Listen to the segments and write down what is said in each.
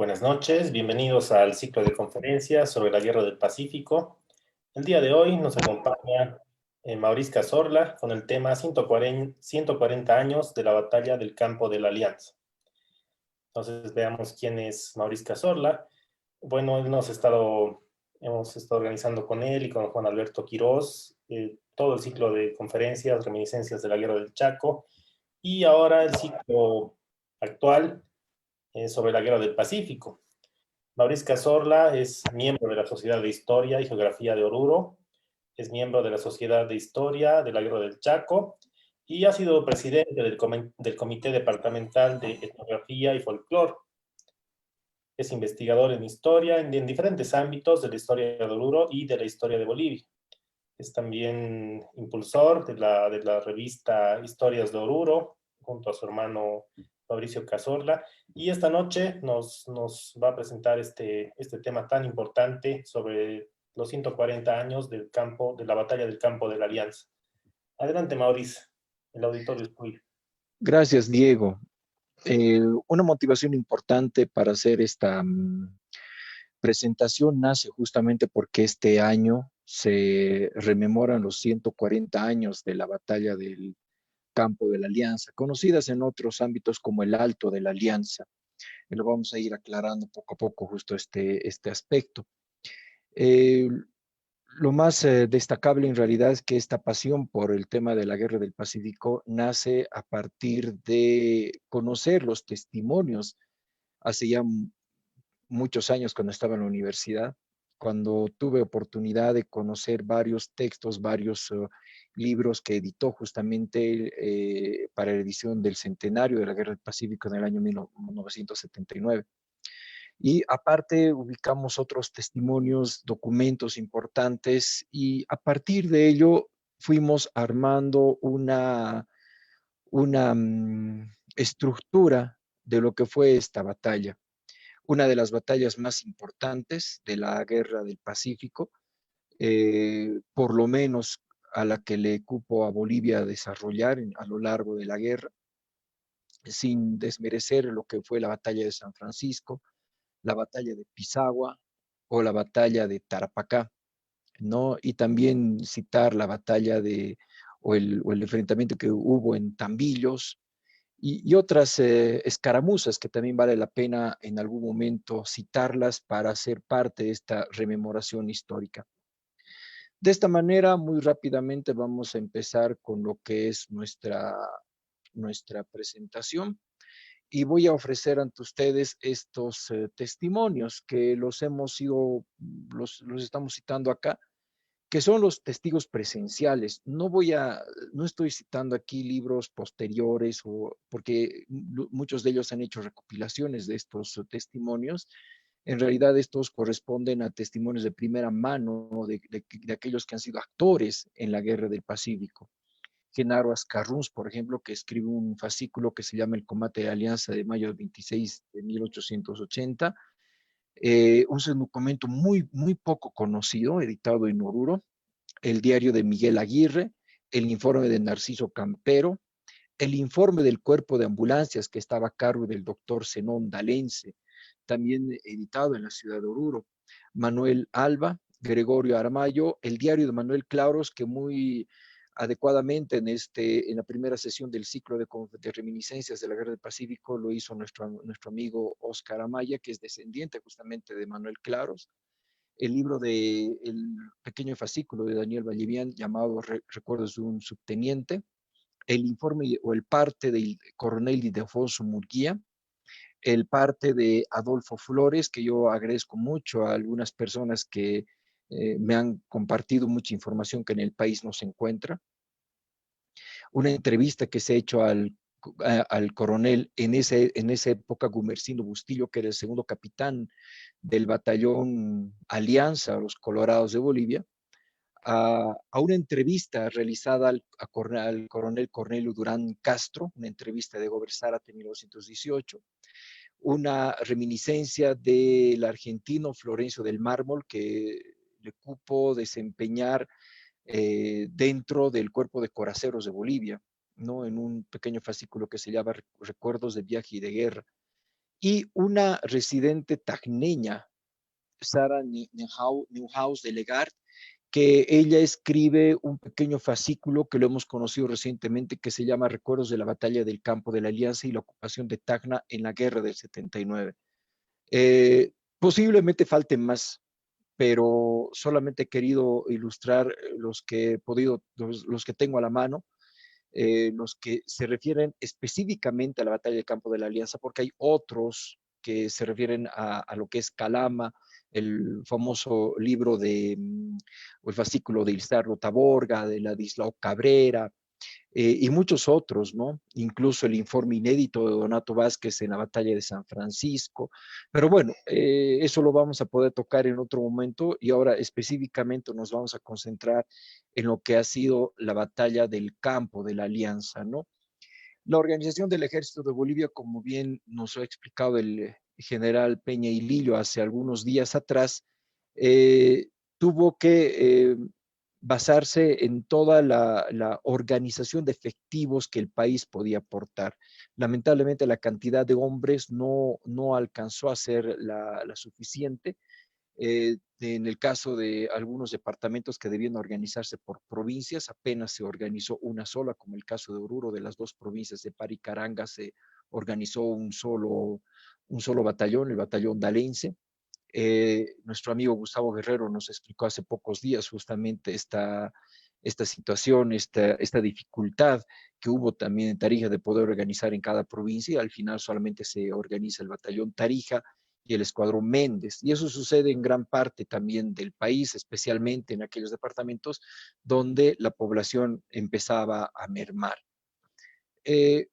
Buenas noches, bienvenidos al ciclo de conferencias sobre la Guerra del Pacífico. El día de hoy nos acompaña Maurice Cazorla con el tema 140 años de la batalla del campo de la Alianza. Entonces veamos quién es Maurice Cazorla. Bueno, hemos estado organizando con él y con Juan Alberto Quirós todo el ciclo de conferencias, reminiscencias de la Guerra del Chaco, y ahora el ciclo actual sobre la Guerra del Pacífico. Maurice Cazorla es miembro de la Sociedad de Historia y Geografía de Oruro, es miembro de la Sociedad de Historia de la Guerra del Chaco y ha sido presidente del Comité Departamental de Etnografía y Folclore. Es investigador en historia en diferentes ámbitos de la historia de Oruro y de la historia de Bolivia. Es también impulsor de la revista Historias de Oruro, junto a su hermano Mauricio Cazorla. Y esta noche nos va a presentar este tema tan importante sobre los 140 años de la batalla del campo de la Alianza. Adelante, Mauricio. El auditorio es tuyo. Gracias, Diego. Una motivación importante para hacer esta presentación nace justamente porque este año se rememoran los 140 años de la batalla del campo de la Alianza, conocidas en otros ámbitos como el Alto de la Alianza. Y lo vamos a ir aclarando poco a poco justo este aspecto. Eh, lo más destacable en realidad es que esta pasión por el tema de la Guerra del Pacífico nace a partir de conocer los testimonios hace ya muchos años cuando estaba en la universidad, cuando tuve oportunidad de conocer varios textos, varios libros que editó justamente para la edición del centenario de la Guerra del Pacífico en el año 1979. Y aparte ubicamos otros testimonios, documentos importantes y a partir de ello fuimos armando una estructura de lo que fue esta batalla. Una de las batallas más importantes de la Guerra del Pacífico, por lo menos a la que le cupo a Bolivia desarrollar a lo largo de la guerra, sin desmerecer lo que fue la batalla de San Francisco, la batalla de Pisagua o la batalla de Tarapacá, ¿no? Y también citar la batalla o el enfrentamiento que hubo en Tambillos y otras escaramuzas que también vale la pena en algún momento citarlas para ser parte de esta rememoración histórica. De esta manera, muy rápidamente vamos a empezar con lo que es nuestra presentación y voy a ofrecer ante ustedes estos testimonios que los estamos citando acá, que son los testigos presenciales. No estoy citando aquí libros posteriores porque muchos de ellos han hecho recopilaciones de estos testimonios. En realidad estos corresponden a testimonios de primera mano de aquellos que han sido actores en la Guerra del Pacífico. Genaro Ascarrús, por ejemplo, que escribe un fascículo que se llama El combate de Alianza de mayo 26 de 1880, un documento muy poco conocido, editado en Oruro, el diario de Miguel Aguirre, el informe de Narciso Campero, el informe del cuerpo de ambulancias que estaba a cargo del doctor Zenón Dalense, también editado en la ciudad de Oruro, Manuel Alba, Gregorio Aramayo, el diario de Manuel Claros, que muy adecuadamente en la primera sesión del ciclo de reminiscencias de la Guerra del Pacífico lo hizo nuestro amigo Oscar Amaya, que es descendiente justamente de Manuel Claros, el libro el pequeño fascículo de Daniel Vallivian llamado Recuerdos de un subteniente, el informe o el parte del coronel Ildefonso Murguía, el parte de Adolfo Flores, que yo agradezco mucho a algunas personas que me han compartido mucha información que en el país no se encuentra, una entrevista que se ha hecho al coronel en esa época, Gumercindo Bustillo, que era el segundo capitán del batallón Alianza, los Colorados de Bolivia, a una entrevista realizada al coronel Cornelio Durán Castro, una entrevista de Gober Zárate en 1918, una reminiscencia del argentino Florencio del Mármol, que le cupo desempeñar dentro del Cuerpo de Coraceros de Bolivia, ¿no? En un pequeño fascículo que se llama Recuerdos de Viaje y de Guerra. y una residente tacneña, Sara Neuhaus de Legard, que ella escribe un pequeño fascículo que lo hemos conocido recientemente, que se llama Recuerdos de la batalla del campo de la Alianza y la ocupación de Tacna en la guerra del 79. Posiblemente falten más, pero solamente he querido ilustrar los que he podido, los que tengo a la mano, los que se refieren específicamente a la batalla del campo de la Alianza, porque hay otros que se refieren a lo que es Calama, el famoso libro de, o el fascículo de Lizardo Taborga, de Ladislao Cabrera, y muchos otros, ¿no? Incluso el informe inédito de Donato Vázquez en la batalla de San Francisco. Pero bueno, eso lo vamos a poder tocar en otro momento y ahora específicamente nos vamos a concentrar en lo que ha sido la batalla del campo de la Alianza, ¿no? La organización del ejército de Bolivia, como bien nos ha explicado el general Peña y Lillo hace algunos días atrás, tuvo que basarse en toda la organización de efectivos que el país podía aportar. Lamentablemente la cantidad de hombres no alcanzó a ser la suficiente. En el caso de algunos departamentos que debían organizarse por provincias, apenas se organizó una sola, como el caso de Oruro, de las dos provincias de Paricaranga se organizó un solo batallón, el batallón dalense. Nuestro amigo Gustavo Guerrero nos explicó hace pocos días justamente esta situación, esta dificultad que hubo también en Tarija de poder organizar en cada provincia. Al final solamente se organiza el batallón Tarija y el escuadrón Méndez. Y eso sucede en gran parte también del país, especialmente en aquellos departamentos donde la población empezaba a mermar. Eh,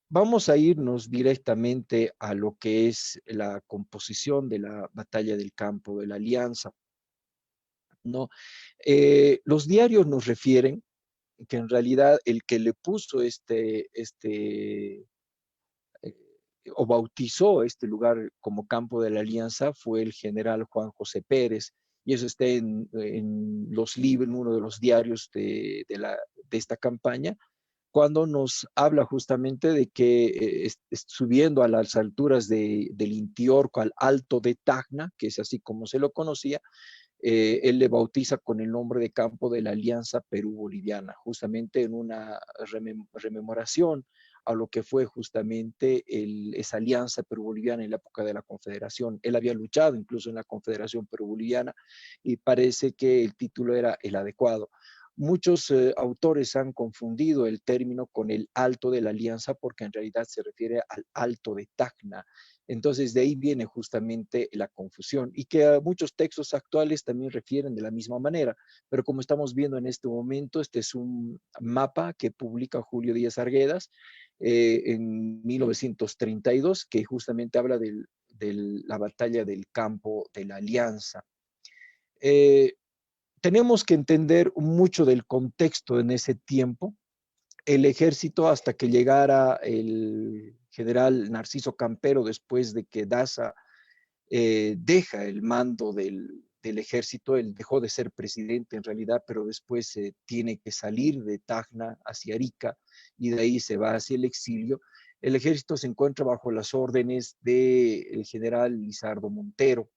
Vamos a irnos directamente a lo que es la composición de la batalla del campo de la Alianza, ¿no? Los diarios nos refieren que en realidad el que le puso eh, o bautizó este lugar como campo de la Alianza fue el general Juan José Pérez, y eso está en los libros, en uno de los diarios de esta campaña, cuando nos habla justamente de que subiendo a las alturas del Intiorco, al Alto de Tacna, que es así como se lo conocía, él le bautiza con el nombre de Campo de la Alianza Perú-Boliviana, justamente en una rememoración a lo que fue justamente esa alianza perú-boliviana en la época de la Confederación. Él había luchado incluso en la Confederación Perú-Boliviana y parece que el título era el adecuado. Muchos autores han confundido el término con el Alto de la Alianza porque en realidad se refiere al Alto de Tacna. Entonces de ahí viene justamente la confusión y que muchos textos actuales también refieren de la misma manera, pero como estamos viendo en este momento, este es un mapa que publica Julio Díaz Arguedas en 1932 que justamente habla de la batalla del campo de la Alianza. Eh, Tenemos que entender mucho del contexto en ese tiempo. El ejército, hasta que llegara el general Narciso Campero, después de que Daza deja el mando del ejército, él dejó de ser presidente en realidad, pero después tiene que salir de Tacna hacia Arica y de ahí se va hacia el exilio. El ejército se encuentra bajo las órdenes del general Lizardo Montero.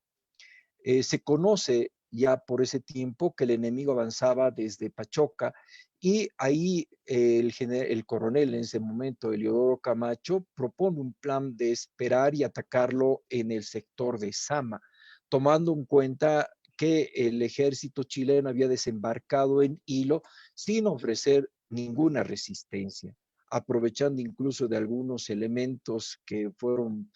Se conoce ya por ese tiempo que el enemigo avanzaba desde Pachoca y ahí el coronel en ese momento, Eliodoro Camacho, propone un plan de esperar y atacarlo en el sector de Sama, tomando en cuenta que el ejército chileno había desembarcado en Hilo sin ofrecer ninguna resistencia, aprovechando incluso de algunos elementos que fueron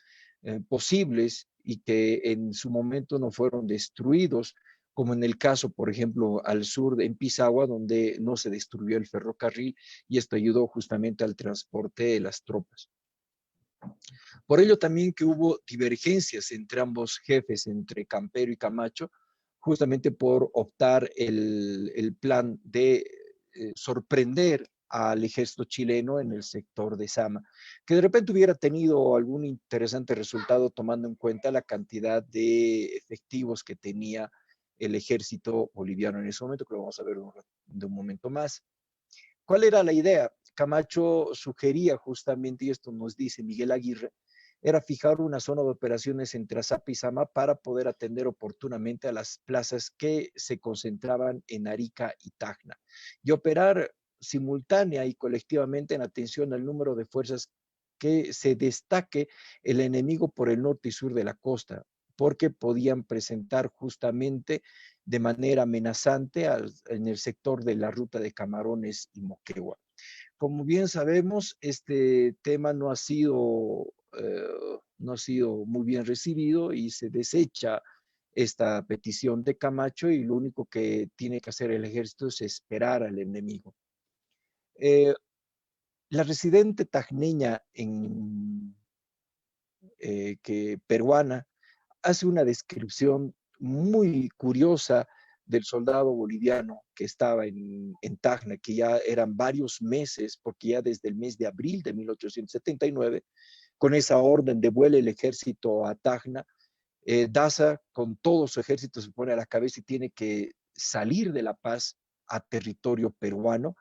posibles y que en su momento no fueron destruidos, como en el caso, por ejemplo, al sur en Pisagua, donde no se destruyó el ferrocarril y esto ayudó justamente al transporte de las tropas. Por ello también que hubo divergencias entre ambos jefes, entre Campero y Camacho, justamente por optar el plan de sorprender al ejército chileno en el sector de Sama, que de repente hubiera tenido algún interesante resultado tomando en cuenta la cantidad de efectivos que tenía el ejército boliviano en ese momento, que lo vamos a ver de un momento más. ¿Cuál era la idea? Camacho sugería justamente, y esto nos dice Miguel Aguirre, era fijar una zona de operaciones entre Azapa y Sama para poder atender oportunamente a las plazas que se concentraban en Arica y Tacna y operar simultánea y colectivamente en atención al número de fuerzas que se destaque el enemigo por el norte y sur de la costa, porque podían presentar justamente de manera amenazante en el sector de la ruta de Camarones y Moquegua. Como bien sabemos, este tema no ha sido muy bien recibido y se desecha esta petición de Camacho y lo único que tiene que hacer el ejército es esperar al enemigo. Eh, la residente tacneña peruana hace una descripción muy curiosa del soldado boliviano que estaba en Tacna, que ya eran varios meses, porque ya desde el mes de abril de 1879, con esa orden de vuelo el ejército a Tacna, Daza con todo su ejército se pone a la cabeza y tiene que salir de La Paz a territorio peruano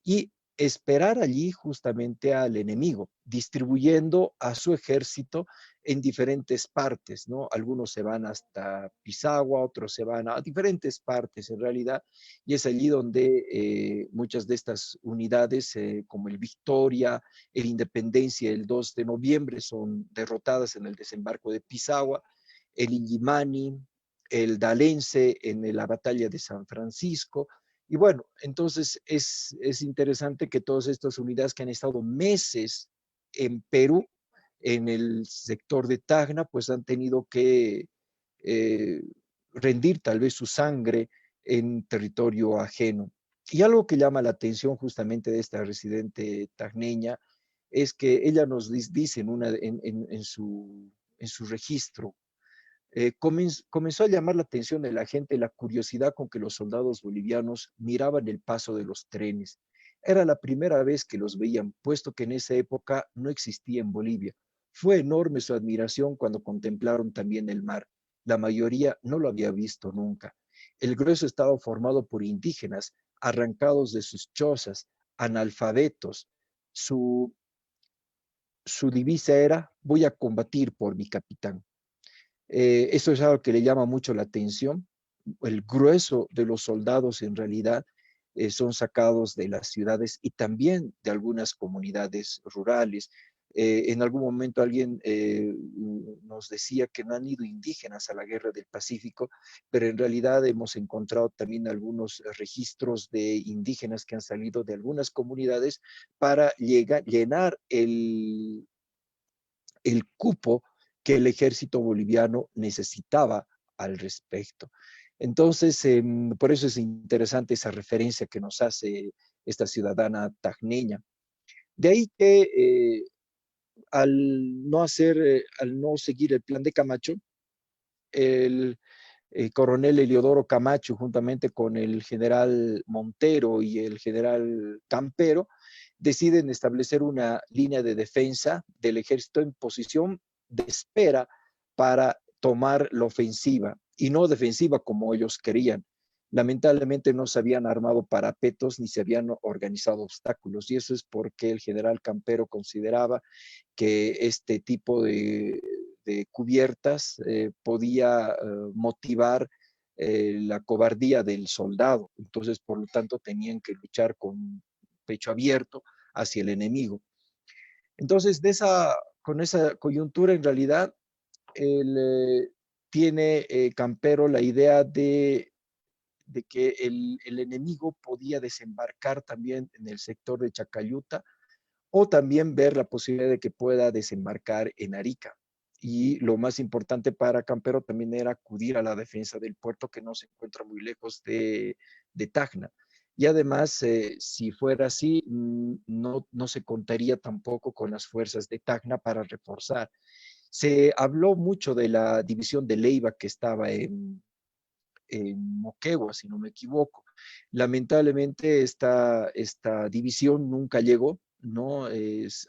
y esperar allí justamente al enemigo, distribuyendo a su ejército en diferentes partes, ¿no? Algunos se van hasta Pisagua, otros se van a diferentes partes en realidad, y es allí donde muchas de estas unidades, como el Victoria, el Independencia, el 2 de noviembre, son derrotadas en el desembarco de Pisagua, el Illimani, el Dalense en la batalla de San Francisco. Y bueno, entonces es interesante que todas estas unidades que han estado meses en Perú, en el sector de Tacna, pues han tenido que eh, rendir tal vez su sangre en territorio ajeno. Y algo que llama la atención justamente de esta residente tagneña es que ella nos dice en su registro comenzó a llamar la atención de la gente la curiosidad con que los soldados bolivianos miraban el paso de los trenes. Era la primera vez que los veían, puesto que en esa época no existía en Bolivia. Fue enorme su admiración cuando contemplaron también el mar. La mayoría no lo había visto nunca. El grueso estaba formado por indígenas, arrancados de sus chozas, analfabetos. Su, su divisa era, voy a combatir por mi capitán. Eso es algo que le llama mucho la atención. El grueso de los soldados en realidad son sacados de las ciudades y también de algunas comunidades rurales. En algún momento alguien nos decía que no han ido indígenas a la guerra del Pacífico, pero en realidad hemos encontrado también algunos registros de indígenas que han salido de algunas comunidades para llenar el cupo que el ejército boliviano necesitaba al respecto. Entonces, por eso es interesante esa referencia que nos hace esta ciudadana tagneña. De ahí que al no seguir el plan de Camacho, el coronel Eliodoro Camacho, juntamente con el general Montero y el general Campero, deciden establecer una línea de defensa del ejército en posición de espera para tomar la ofensiva y no defensiva como ellos querían. Lamentablemente no se habían armado parapetos ni se habían organizado obstáculos y eso es porque el general Campero consideraba que este tipo de cubiertas podía motivar la cobardía del soldado. Entonces, por lo tanto, tenían que luchar con pecho abierto hacia el enemigo. Entonces, con esa coyuntura, en realidad, él, tiene Campero la idea de que el enemigo podía desembarcar también en el sector de Chacayuta o también ver la posibilidad de que pueda desembarcar en Arica. Y lo más importante para Campero también era acudir a la defensa del puerto que no se encuentra muy lejos de Tacna. Y además, si fuera así, no se contaría tampoco con las fuerzas de Tacna para reforzar. Se habló mucho de la división de Leiva que estaba en Moquegua, si no me equivoco. Lamentablemente esta división nunca llegó, ¿no?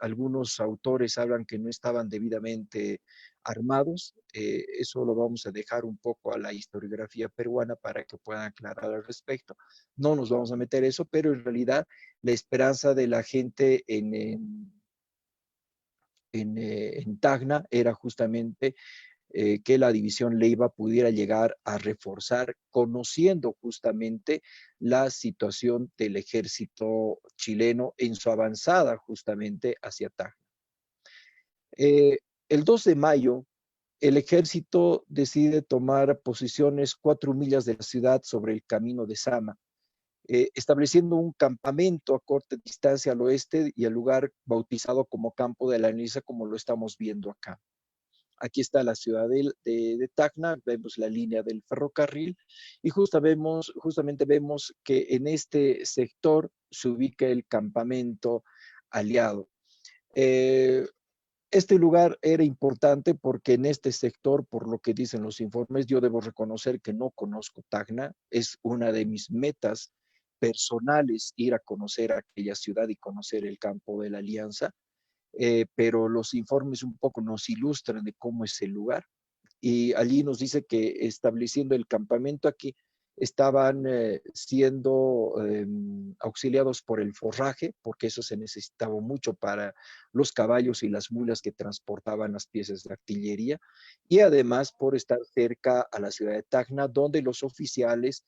Algunos autores hablan que no estaban debidamente armados. Eso lo vamos a dejar un poco a la historiografía peruana para que puedan aclarar al respecto. No nos vamos a meter eso, pero en realidad la esperanza de la gente en Tacna era justamente que la división Leiva pudiera llegar a reforzar, conociendo justamente la situación del ejército chileno en su avanzada justamente hacia Tacna. Eh, el 2 de mayo, el ejército decide tomar posiciones 4 millas de la ciudad sobre el camino de Sama, estableciendo un campamento a corta distancia al oeste y el lugar bautizado como Campo de la Niza, como lo estamos viendo acá. Aquí está la ciudad de Tacna, vemos la línea del ferrocarril y justamente vemos que en este sector se ubica el campamento aliado. Eh, este lugar era importante porque en este sector, por lo que dicen los informes, yo debo reconocer que no conozco Tacna, es una de mis metas personales ir a conocer aquella ciudad y conocer el campo de la Alianza, pero los informes un poco nos ilustran de cómo es el lugar y allí nos dice que estableciendo el campamento aquí estaban siendo auxiliados por el forraje, porque eso se necesitaba mucho para los caballos y las mulas que transportaban las piezas de artillería, y además por estar cerca a la ciudad de Tacna, donde los oficiales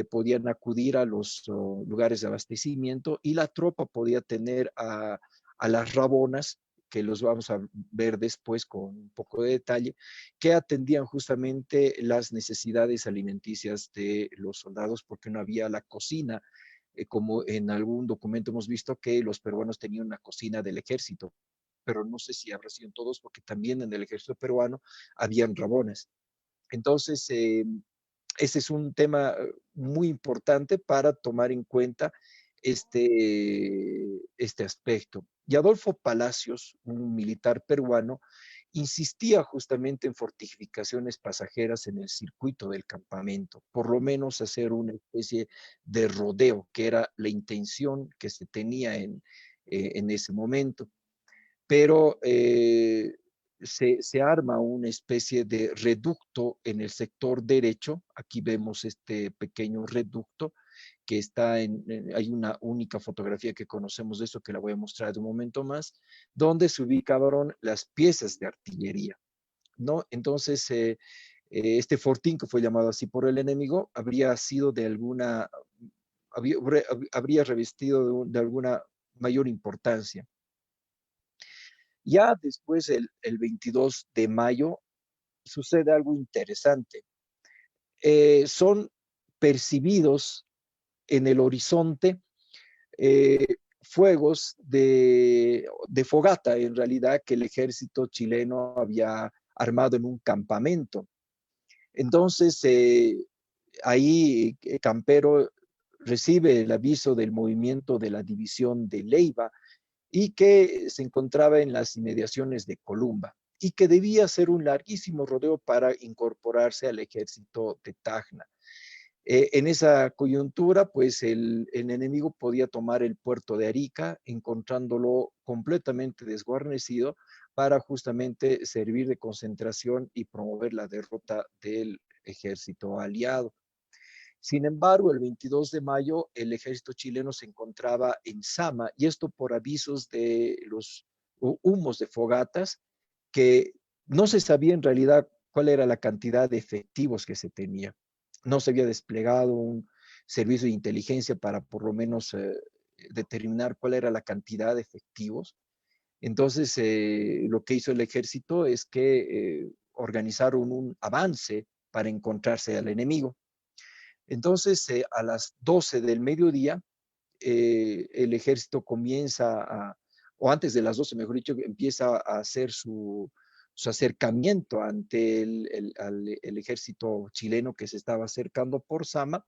podían acudir a los lugares de abastecimiento y la tropa podía tener a las rabonas, que los vamos a ver después con un poco de detalle, que atendían justamente las necesidades alimenticias de los soldados, porque no había la cocina, como en algún documento hemos visto que los peruanos tenían una cocina del ejército, pero no sé si habrá sido en todos, porque también en el ejército peruano habían rabones. Entonces, ese es un tema muy importante para tomar en cuenta este aspecto. Y Adolfo Palacios, un militar peruano, insistía justamente en fortificaciones pasajeras en el circuito del campamento, por lo menos hacer una especie de rodeo, que era la intención que se tenía en ese momento. Pero se arma una especie de reducto en el sector derecho. Aquí vemos este pequeño reducto que está hay una única fotografía que conocemos de esto, que la voy a mostrar de un momento más, donde se ubicaron las piezas de artillería, ¿no? Entonces, este fortín, que fue llamado así por el enemigo, habría sido de alguna, habría, habría revestido de alguna mayor importancia. Ya después, el 22 de mayo, sucede algo interesante. Son percibidos en el horizonte eh, fuegos de fogata, en realidad, que el ejército chileno había armado en un campamento. Entonces, ahí Campero recibe el aviso del movimiento de la división de Leiva y que se encontraba en las inmediaciones de Columba y que debía hacer un larguísimo rodeo para incorporarse al ejército de Tacna. En esa coyuntura, pues el enemigo podía tomar el puerto de Arica, encontrándolo completamente desguarnecido para justamente servir de concentración y promover la derrota del ejército aliado. Sin embargo, el 22 de mayo el ejército chileno se encontraba en Sama, y esto por avisos de los humos de fogatas, que no se sabía en realidad cuál era la cantidad de efectivos que se tenía. No se había desplegado un servicio de inteligencia para por lo menos determinar cuál era la cantidad de efectivos. Entonces, lo que hizo el ejército es que organizaron un avance para encontrarse al enemigo. Entonces, a las 12 del mediodía, el ejército comienza o antes de las 12, mejor dicho, empieza a hacer su acercamiento ante el ejército chileno que se estaba acercando por Sama,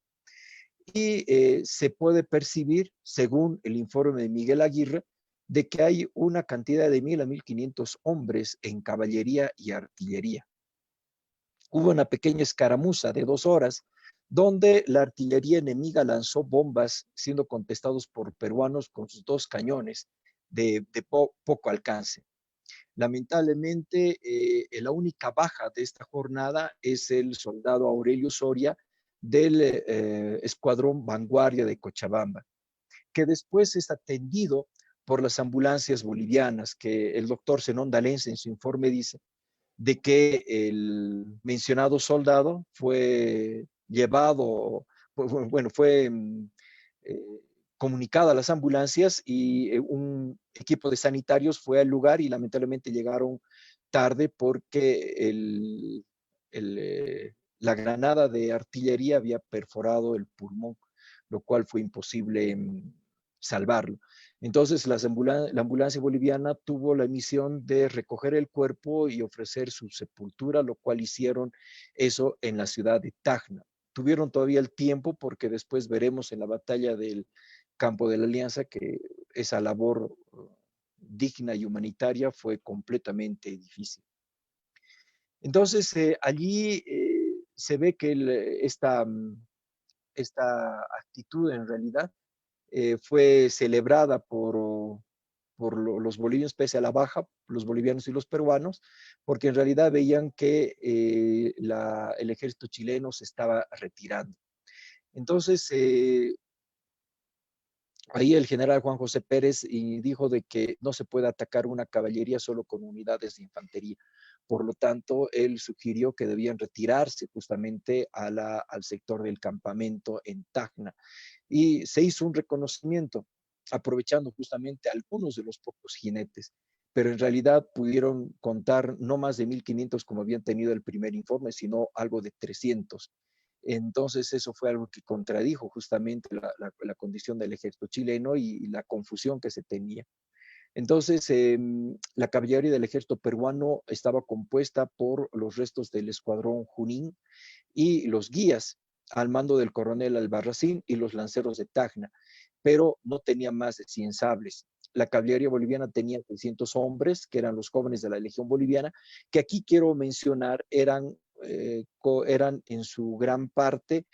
y se puede percibir, según el informe de Miguel Aguirre, de que hay una cantidad de 1,000 a 1,500 hombres en caballería y artillería. Hubo una pequeña escaramuza de 2 horas donde la artillería enemiga lanzó bombas siendo contestados por peruanos con sus 2 cañones de poco alcance. Lamentablemente, la única baja de esta jornada es el soldado Aurelio Soria del Escuadrón Vanguardia de Cochabamba, que después es atendido por las ambulancias bolivianas, que el doctor Zenón D'Alens en su informe dice de que el mencionado soldado fue llevado, bueno, fue eh, comunicado a las ambulancias y un equipo de sanitarios fue al lugar y lamentablemente llegaron tarde porque la granada de artillería había perforado el pulmón, lo cual fue imposible salvarlo. Entonces, la ambulancia boliviana tuvo la misión de recoger el cuerpo y ofrecer su sepultura, lo cual hicieron eso en la ciudad de Tacna. Tuvieron todavía el tiempo porque después veremos en la batalla del Campo de la Alianza que esa labor digna y humanitaria fue completamente difícil. Entonces, allí se ve que esta actitud en realidad fue celebrada los bolivianos, pese a la baja, los bolivianos y los peruanos, porque en realidad veían que el ejército chileno se estaba retirando. Entonces, ahí el general Juan José Pérez dijo de que no se puede atacar una caballería solo con unidades de infantería. Por lo tanto, él sugirió que debían retirarse justamente al sector del campamento en Tacna. Y se hizo un reconocimiento, aprovechando justamente algunos de los pocos jinetes, pero en realidad pudieron contar no más de 1.500 como habían tenido el primer informe, sino algo de 300. Entonces eso fue algo que contradijo justamente la condición del ejército chileno y la confusión que se tenía. Entonces, la caballería del ejército peruano estaba compuesta por los restos del escuadrón Junín y los guías al mando del coronel Albarracín y los lanceros de Tacna, pero no tenía más de 100 sables. La caballería boliviana tenía 300 hombres, que eran los jóvenes de la Legión Boliviana, que aquí quiero mencionar eran en su gran parte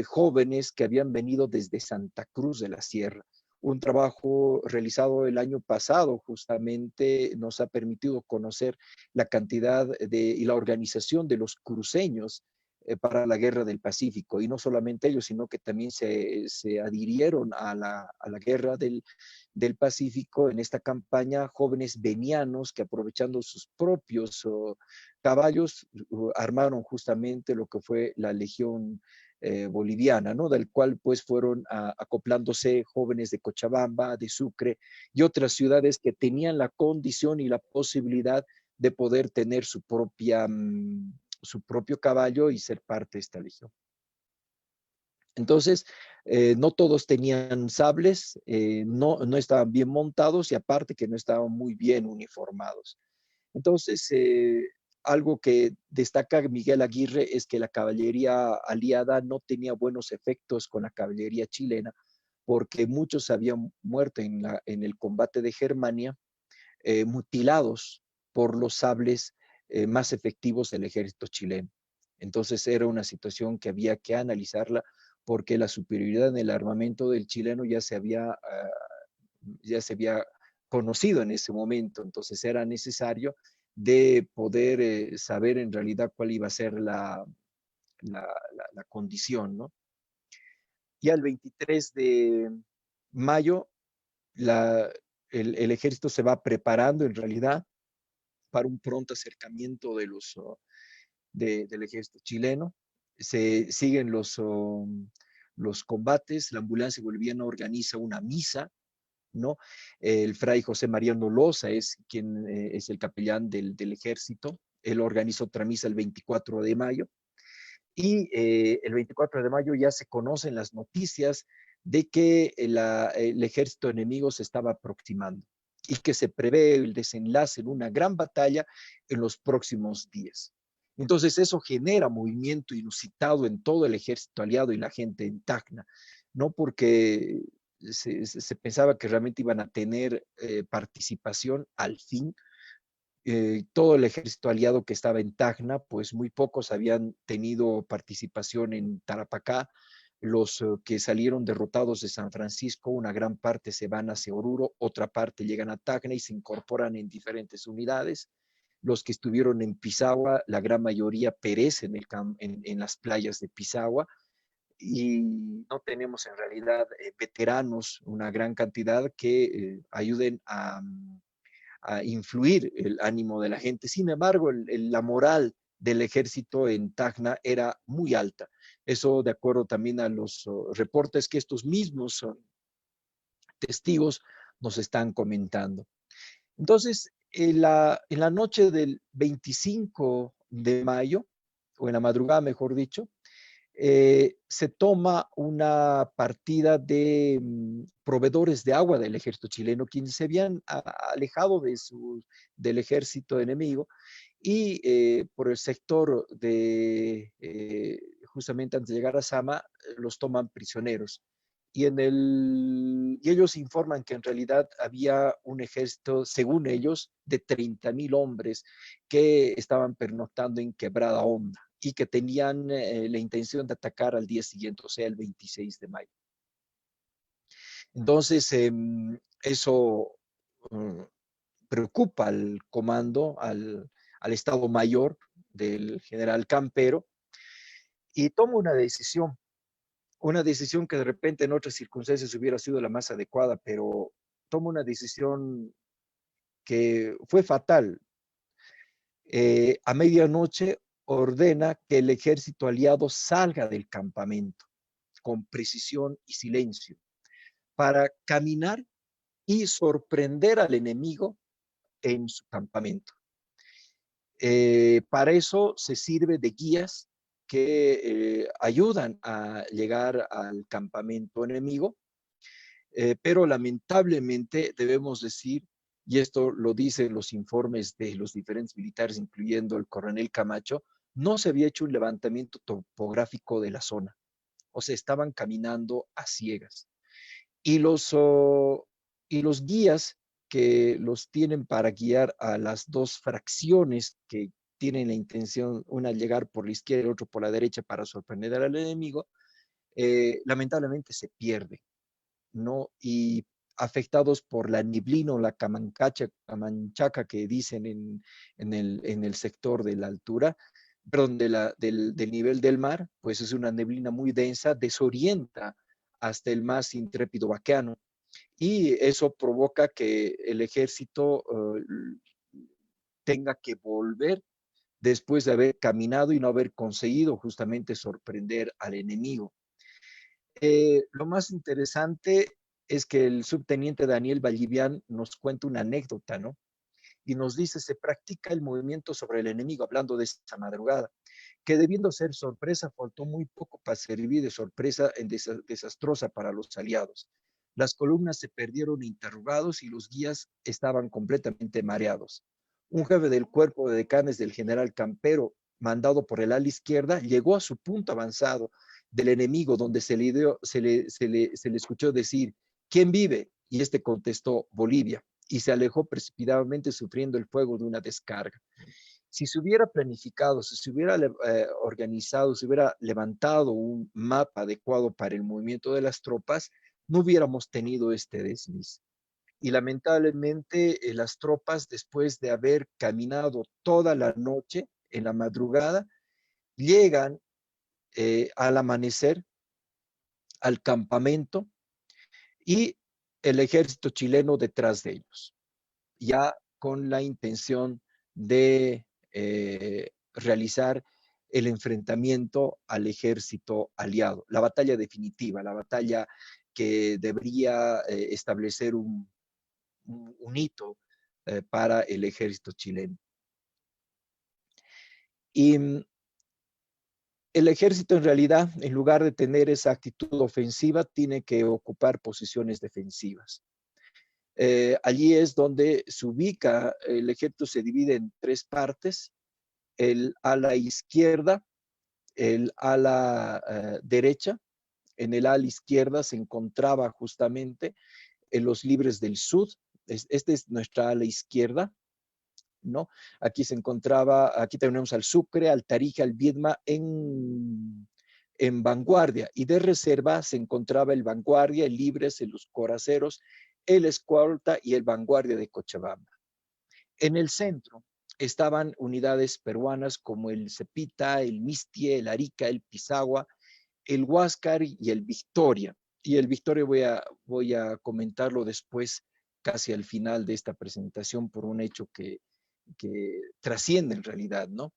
jóvenes que habían venido desde Santa Cruz de la Sierra. Un trabajo realizado el año pasado justamente nos ha permitido conocer la cantidad y la organización de los cruceños para la guerra del Pacífico. Y no solamente ellos, sino que también se adhirieron a la guerra del Pacífico en esta campaña jóvenes venianos que aprovechando sus propios caballos armaron justamente lo que fue la Legión boliviana, ¿no? Del cual pues fueron acoplándose jóvenes de Cochabamba, de Sucre y otras ciudades que tenían la condición y la posibilidad de poder tener su propio caballo y ser parte de esta legión. Entonces, no todos tenían sables, no estaban bien montados y aparte que no estaban muy bien uniformados. Entonces, algo que destaca Miguel Aguirre es que la caballería aliada no tenía buenos efectos con la caballería chilena porque muchos habían muerto en el combate de Germania, mutilados por los sables más efectivos del ejército chileno. Entonces era una situación que había que analizarla porque la superioridad en el armamento del chileno ya se había conocido en ese momento, entonces era necesario de poder saber en realidad cuál iba a ser la condición, ¿no? Ya el 23 de mayo, la, el ejército se va preparando en realidad para un pronto acercamiento del ejército chileno. Se siguen los combates, la ambulancia boliviana organiza una misa, ¿no? El fray José Mariano Loza es quien es el capellán del ejército. Él organiza otra misa el 24 de mayo. Y el 24 de mayo ya se conocen las noticias de que el ejército enemigo se estaba aproximando y que se prevé el desenlace en una gran batalla en los próximos días. Entonces eso genera movimiento inusitado en todo el ejército aliado y la gente en Tacna, no porque se pensaba que realmente iban a tener participación al fin. Todo el ejército aliado que estaba en Tacna, pues muy pocos habían tenido participación en Tarapacá. Los que salieron derrotados de San Francisco, una gran parte se van hacia Oruro, otra parte llegan a Tacna y se incorporan en diferentes unidades. Los que estuvieron en Pisagua, la gran mayoría perecen en las playas de Pisagua. y no tenemos en realidad veteranos, una gran cantidad que ayuden a influir el ánimo de la gente. Sin embargo, la moral del ejército en Tacna era muy alta. Eso de acuerdo también a los reportes que estos mismos testigos nos están comentando. Entonces, en la noche del 25 de mayo, o en la madrugada, mejor dicho, se toma una partida de proveedores de agua del ejército chileno, quienes se habían alejado del ejército enemigo y por el sector de, justamente antes de llegar a Sama, los toman prisioneros. Y ellos informan que en realidad había un ejército, según ellos, de 30,000 hombres que estaban pernoctando en Quebrada Honda y que tenían la intención de atacar al día siguiente, o sea, el 26 de mayo. Entonces, eso preocupa al comando, al Estado Mayor del general Campero, y toma una decisión que de repente en otras circunstancias hubiera sido la más adecuada, pero toma una decisión que fue fatal. A medianoche ordena que el ejército aliado salga del campamento con precisión y silencio para caminar y sorprender al enemigo en su campamento. Para eso se sirve de guías que ayudan a llegar al campamento enemigo, pero lamentablemente debemos decir, y esto lo dicen los informes de los diferentes militares, incluyendo el coronel Camacho, no se había hecho un levantamiento topográfico de la zona, o sea, estaban caminando a ciegas. Y y los guías que los tienen para guiar a las dos fracciones que tienen la intención, una llegar por la izquierda y otro por la derecha para sorprender al enemigo, lamentablemente se pierde, ¿no? Y afectados por la neblina o la camanchaca que dicen en el sector de la altura, perdón, del nivel del mar, pues es una neblina muy densa, desorienta hasta el más intrépido vaqueano. Y eso provoca que el ejército tenga que volver después de haber caminado y no haber conseguido justamente sorprender al enemigo. Lo más interesante es que el subteniente Daniel Vallivian nos cuenta una anécdota, ¿no? Y nos dice, se practica el movimiento sobre el enemigo, hablando de esa madrugada, que debiendo ser sorpresa, faltó muy poco para servir de sorpresa desastrosa para los aliados. Las columnas se perdieron interrogados y los guías estaban completamente mareados. Un jefe del cuerpo de decanes del general Campero, mandado por el ala izquierda, llegó a su punto avanzado del enemigo, donde se le escuchó decir, ¿quién vive? Y este contestó, Bolivia, y se alejó precipitadamente sufriendo el fuego de una descarga. Si se hubiera planificado, si se hubiera organizado, si hubiera levantado un mapa adecuado para el movimiento de las tropas, no hubiéramos tenido este desliz. Y lamentablemente las tropas, después de haber caminado toda la noche, en la madrugada, llegan al amanecer al campamento y el ejército chileno detrás de ellos, ya con la intención de realizar el enfrentamiento al ejército aliado, la batalla definitiva, la batalla que debería establecer un hito para el ejército chileno. Y el ejército en realidad, en lugar de tener esa actitud ofensiva, tiene que ocupar posiciones defensivas. Allí es donde se ubica, el ejército se divide en tres partes, el ala izquierda, el ala derecha. En el ala izquierda se encontraba justamente en los libres del sur, esta es nuestra ala izquierda, ¿no? Aquí se encontraba, aquí tenemos al Sucre, al Tarija, al Viedma en vanguardia, y de reserva se encontraba el Vanguardia, el Libres, los Coraceros, el Escolta y el Vanguardia de Cochabamba. En el centro estaban unidades peruanas como el Cepita, el Mistie, el Arica, el Pisagua, el Huáscar y el Victoria. Y el Victoria voy a comentarlo después, casi al final de esta presentación, por un hecho que trasciende en realidad, ¿no?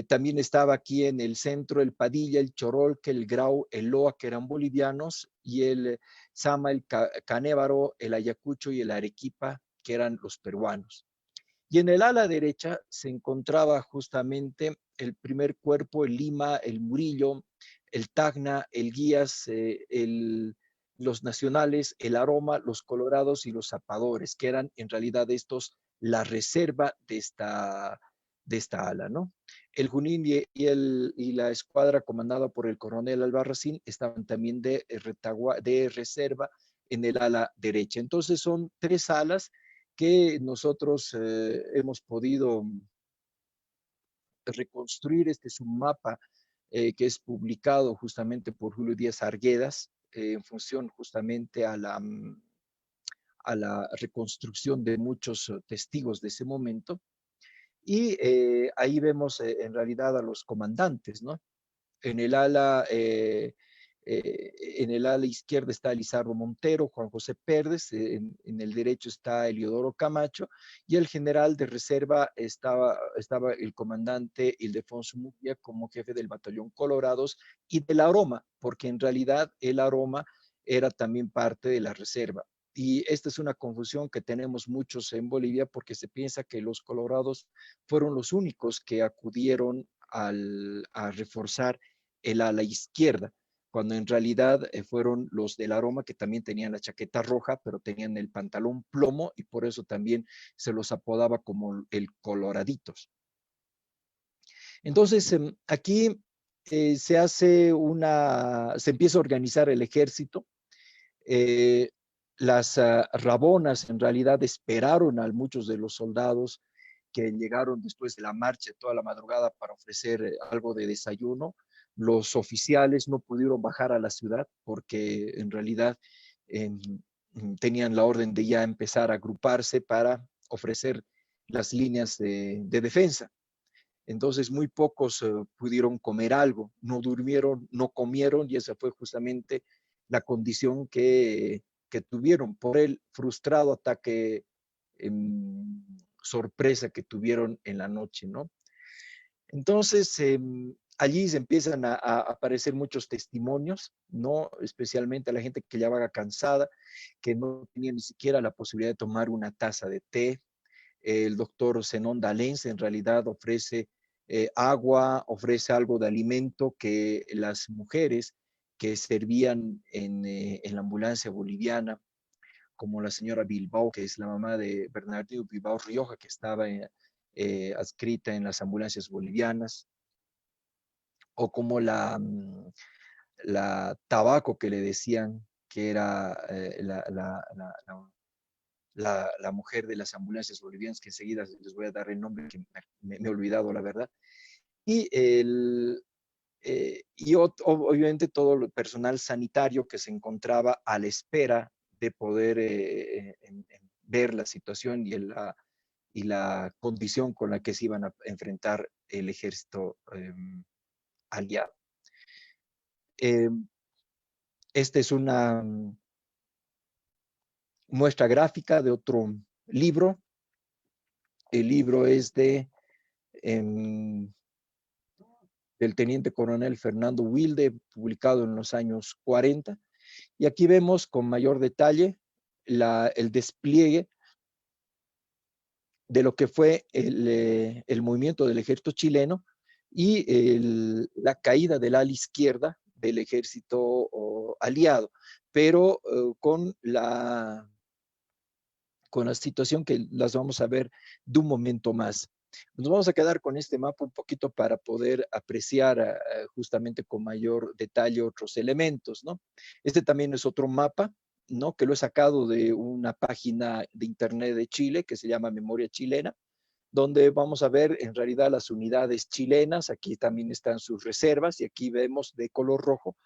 También estaba aquí en el centro el Padilla, el Chorolque, el Grau, el Loa, que eran bolivianos, y el Sama, el Canévaro, el Ayacucho y el Arequipa, que eran los peruanos. Y en el ala derecha se encontraba justamente el primer cuerpo, el Lima, el Murillo, el Tacna, el Guías, los nacionales, el Aroma, los Colorados y los Zapadores, que eran en realidad estos la reserva de esta ala, ¿no? El Junín y la escuadra comandada por el coronel Albarracín estaban también de reserva en el ala derecha. Entonces son tres alas que nosotros hemos podido reconstruir. Este es un mapa que es publicado justamente por Julio Díaz Arguedas en función justamente a la reconstrucción de muchos testigos de ese momento. Y ahí vemos en realidad a los comandantes, ¿no? En el ala, en el ala izquierda está Lizardo Montero, Juan José Pérez, en el derecho está Eliodoro Camacho, y el general de reserva estaba el comandante Ildefonso Mujía como jefe del batallón Colorados y del Aroma, porque en realidad el Aroma era también parte de la reserva. Y esta es una confusión que tenemos muchos en Bolivia porque se piensa que los colorados fueron los únicos que acudieron a reforzar el ala izquierda, cuando en realidad fueron los del Aroma que también tenían la chaqueta roja, pero tenían el pantalón plomo y por eso también se los apodaba como el Coloraditos. Entonces, aquí se empieza a organizar el ejército. Las rabonas en realidad esperaron a muchos de los soldados que llegaron después de la marcha toda la madrugada para ofrecer algo de desayuno. Los oficiales no pudieron bajar a la ciudad porque en realidad eh, tenían la orden de ya empezar a agruparse para ofrecer las líneas de defensa. Entonces muy pocos pudieron comer algo, no durmieron, no comieron y esa fue justamente la condición que tuvieron por el frustrado ataque sorpresa que tuvieron en la noche, ¿no? Entonces, allí se empiezan a aparecer muchos testimonios, ¿no? Especialmente a la gente que ya va cansada, que no tenía ni siquiera la posibilidad de tomar una taza de té. El doctor Zenón Dalens en realidad ofrece agua, ofrece algo de alimento que las mujeres que servían en la ambulancia boliviana, como la señora Bilbao, que es la mamá de Bernardino Bilbao Rioja, que estaba adscrita en las ambulancias bolivianas, o como la tabaco que le decían que era la mujer de las ambulancias bolivianas, que enseguida les voy a dar el nombre, que me he olvidado la verdad, y, obviamente todo el personal sanitario que se encontraba a la espera de poder ver la situación y la condición con la que se iban a enfrentar el ejército aliado. Esta es una muestra gráfica de otro libro. El libro es del teniente coronel Fernando Wilde, publicado en los años 40. Y aquí vemos con mayor detalle el despliegue de lo que fue el movimiento del ejército chileno y la caída del ala izquierda del ejército aliado, pero con la situación que las vamos a ver de un momento más. Nos vamos a quedar con este mapa un poquito para poder apreciar justamente con mayor detalle otros elementos, ¿no? Este también es otro mapa, ¿no? Que lo he sacado de una página de internet de Chile que se llama Memoria Chilena, donde vamos a ver en realidad las unidades chilenas. Aquí también están sus reservas y aquí vemos de color rojo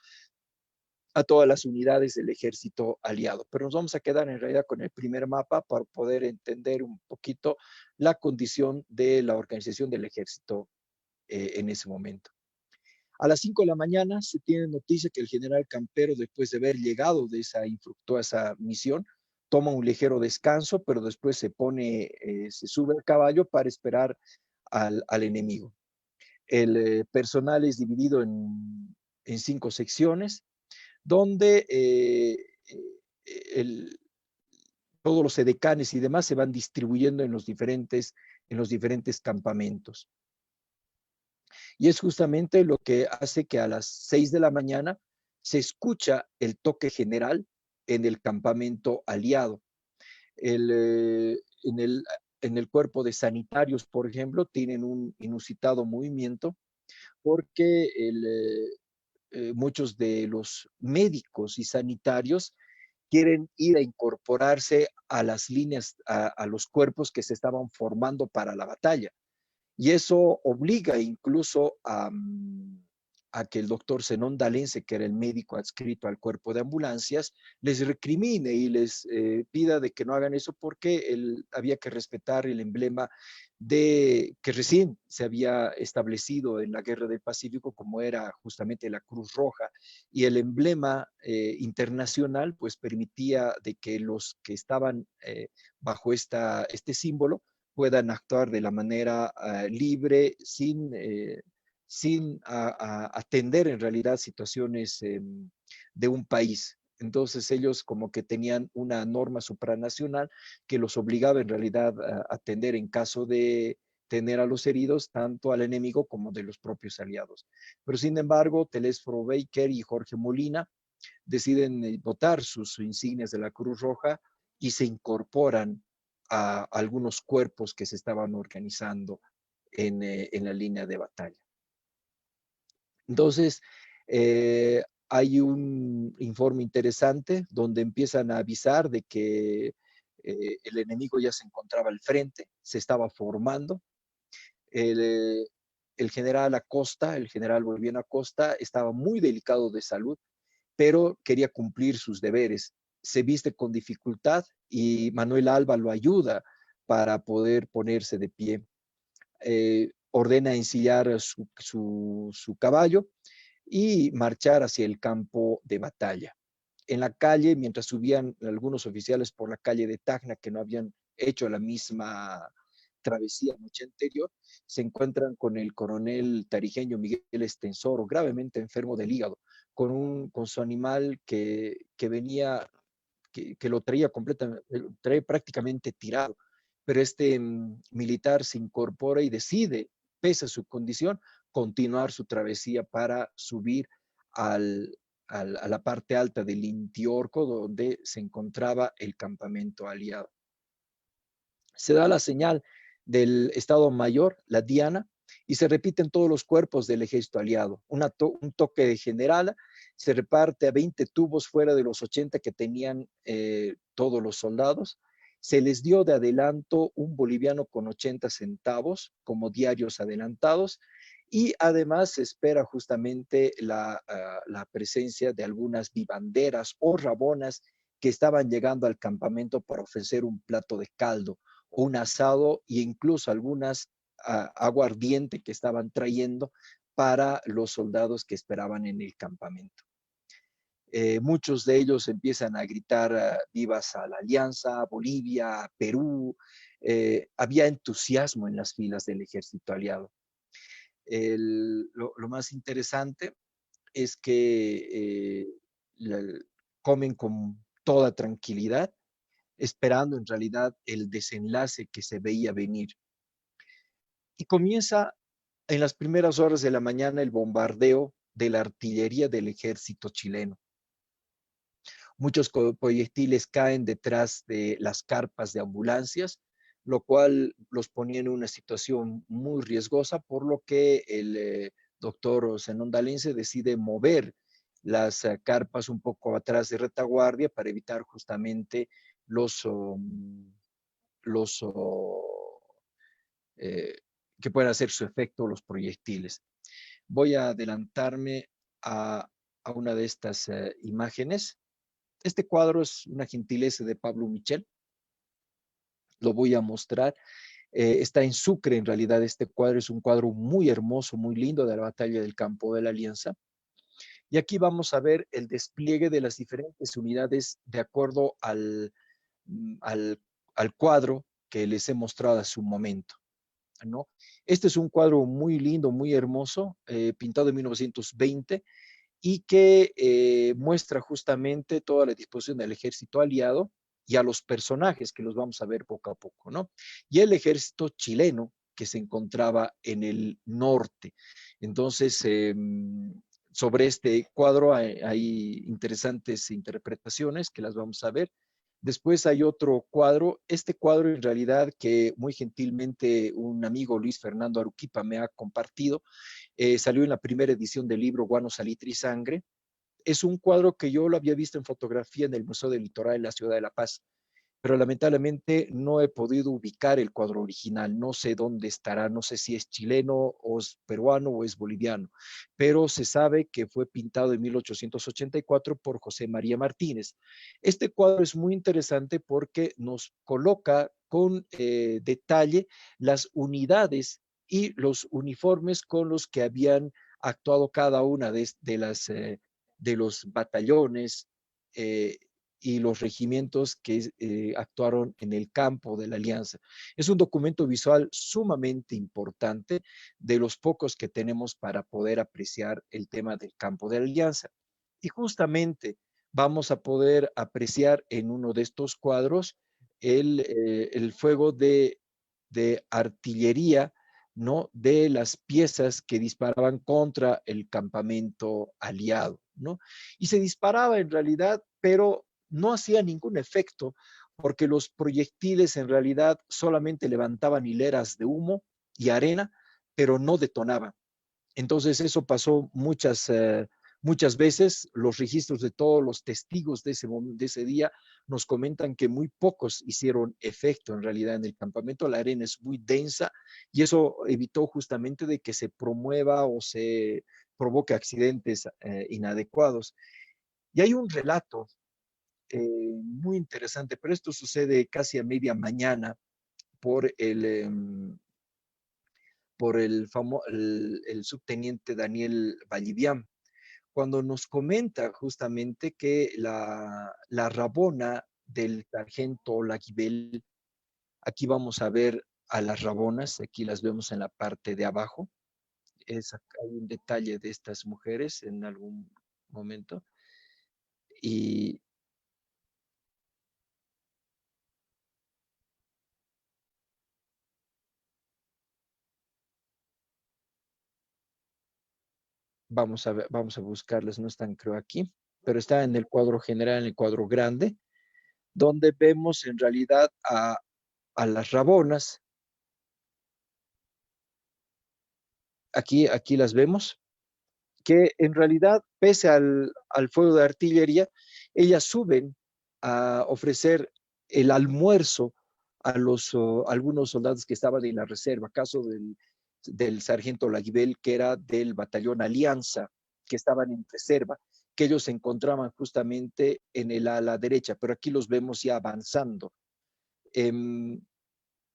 a todas las unidades del ejército aliado. Pero nos vamos a quedar en realidad con el primer mapa para poder entender un poquito la condición de la organización del ejército en ese momento. A las 5 de la mañana se tiene noticia que el general Campero, después de haber llegado de esa infructuosa misión, toma un ligero descanso, pero después se sube al caballo para esperar al enemigo. El personal es dividido en 5 secciones, donde el, todos los edecanes y demás se van distribuyendo en los diferentes campamentos. Y es justamente lo que hace que a las 6 de la mañana se escucha el toque general en el campamento aliado. El, eh, en, el, en el cuerpo de sanitarios, por ejemplo, tienen un inusitado movimiento porque muchos de los médicos y sanitarios quieren ir a incorporarse a las líneas, a los cuerpos que se estaban formando para la batalla. Y eso obliga incluso a que el doctor Zenón Dalense, que era el médico adscrito al cuerpo de ambulancias, les recrimine y les pida de que no hagan eso porque él había que respetar el emblema que recién se había establecido en la Guerra del Pacífico, como era justamente la Cruz Roja, y el emblema internacional pues permitía de que los que estaban bajo este símbolo puedan actuar de la manera libre, sin atender en realidad situaciones de un país. Entonces ellos como que tenían una norma supranacional que los obligaba en realidad a atender en caso de tener a los heridos, tanto al enemigo como de los propios aliados. Pero sin embargo, Telésforo Baker y Jorge Molina deciden botar sus insignias de la Cruz Roja y se incorporan a algunos cuerpos que se estaban organizando en la línea de batalla. Entonces, hay un informe interesante donde empiezan a avisar de que el enemigo ya se encontraba al frente, se estaba formando. El, el general Acosta, el general Boliviano Acosta, estaba muy delicado de salud, pero quería cumplir sus deberes. Se viste con dificultad y Manuel Alba lo ayuda para poder ponerse de pie. Ordena ensillar su caballo y marchar hacia el campo de batalla. En la calle, mientras subían algunos oficiales por la calle de Tacna que no habían hecho la misma travesía noche anterior, se encuentran con el coronel tarijeño Miguel Estensoro, gravemente enfermo del hígado, con su animal que venía, que lo traía completamente, traía prácticamente tirado. Pero este militar se incorpora y decide, pese a su condición, continuar su travesía para subir a la parte alta del Intiorco, donde se encontraba el campamento aliado. Se da la señal del Estado Mayor, la Diana, y se repiten todos los cuerpos del ejército aliado. Un toque de general, se reparte a 20 tubos fuera de los 80 que tenían todos los soldados. Se les dio de adelanto un boliviano con 80 centavos como diarios adelantados y además se espera justamente la presencia de algunas vivanderas o rabonas que estaban llegando al campamento para ofrecer un plato de caldo o un asado e incluso algunas aguardiente que estaban trayendo para los soldados que esperaban en el campamento. Muchos de ellos empiezan a gritar vivas a la Alianza, a Bolivia, a Perú. Había entusiasmo en las filas del ejército aliado. Lo más interesante es que comen con toda tranquilidad, esperando en realidad el desenlace que se veía venir. Y comienza en las primeras horas de la mañana el bombardeo de la artillería del ejército chileno. Muchos proyectiles caen detrás de las carpas de ambulancias, lo cual los ponía en una situación muy riesgosa, por lo que el doctor Zenón Dalense decide mover las carpas un poco atrás de retaguardia para evitar justamente los eh, que puedan hacer su efecto los proyectiles. Voy a adelantarme a una de estas imágenes. Este cuadro es una gentileza de Pablo Michel. Lo voy a mostrar. Está en Sucre, en realidad este cuadro es un cuadro muy hermoso, muy lindo de la batalla del Campo de la Alianza. Y aquí vamos a ver el despliegue de las diferentes unidades de acuerdo al, al cuadro que les he mostrado hace un momento, ¿no? Este es un cuadro muy lindo, muy hermoso, pintado en 1920 y que muestra justamente toda la disposición del ejército aliado y a los personajes que los vamos a ver poco a poco, ¿no? Y el ejército chileno que se encontraba en el norte. Entonces, sobre este cuadro hay interesantes interpretaciones que las vamos a ver. Después hay otro cuadro, este cuadro en realidad que muy gentilmente un amigo Luis Fernando Aruquipa me ha compartido, salió en la primera edición del libro Guano, Salitre y Sangre. Es un cuadro que yo lo había visto en fotografía en el Museo del Litoral en la ciudad de La Paz, pero lamentablemente no he podido ubicar el cuadro original. No sé dónde estará, no sé si es chileno o es peruano o es boliviano, pero se sabe que fue pintado en 1884 por José María Martínez. Este cuadro es muy interesante porque nos coloca con detalle las unidades y los uniformes con los que habían actuado cada una de los batallones eh, y los regimientos que actuaron en el campo de la Alianza. Es un documento visual sumamente importante, de los pocos que tenemos para poder apreciar el tema del campo de la Alianza. Y justamente vamos a poder apreciar en uno de estos cuadros el fuego de artillería, ¿no? De las piezas que disparaban contra el campamento aliado, ¿no? Y se disparaba en realidad, pero no hacía ningún efecto porque los proyectiles en realidad solamente levantaban hileras de humo y arena, pero no detonaban. Entonces eso pasó muchas veces. Los registros de todos los testigos de ese día nos comentan que muy pocos hicieron efecto en realidad en el campamento. La arena es muy densa y eso evitó justamente de que se promueva o se provoque accidentes inadecuados. Y hay un relato muy interesante, pero esto sucede casi a media mañana por el subteniente Daniel Vallivian, cuando nos comenta justamente que la rabona del sargento Laguibel, aquí vamos a ver a las rabonas, aquí las vemos en la parte de abajo, hay un detalle de estas mujeres en algún momento, y vamos a buscarlas, no están creo aquí, pero está en el cuadro general, en el cuadro grande, donde vemos en realidad a las rabonas. Aquí las vemos, que en realidad, pese al fuego de artillería, ellas suben a ofrecer el almuerzo a algunos soldados que estaban en la reserva, caso del sargento Laguibel, que era del batallón Alianza, que estaban en reserva, que ellos se encontraban justamente en el ala derecha, pero aquí los vemos ya avanzando.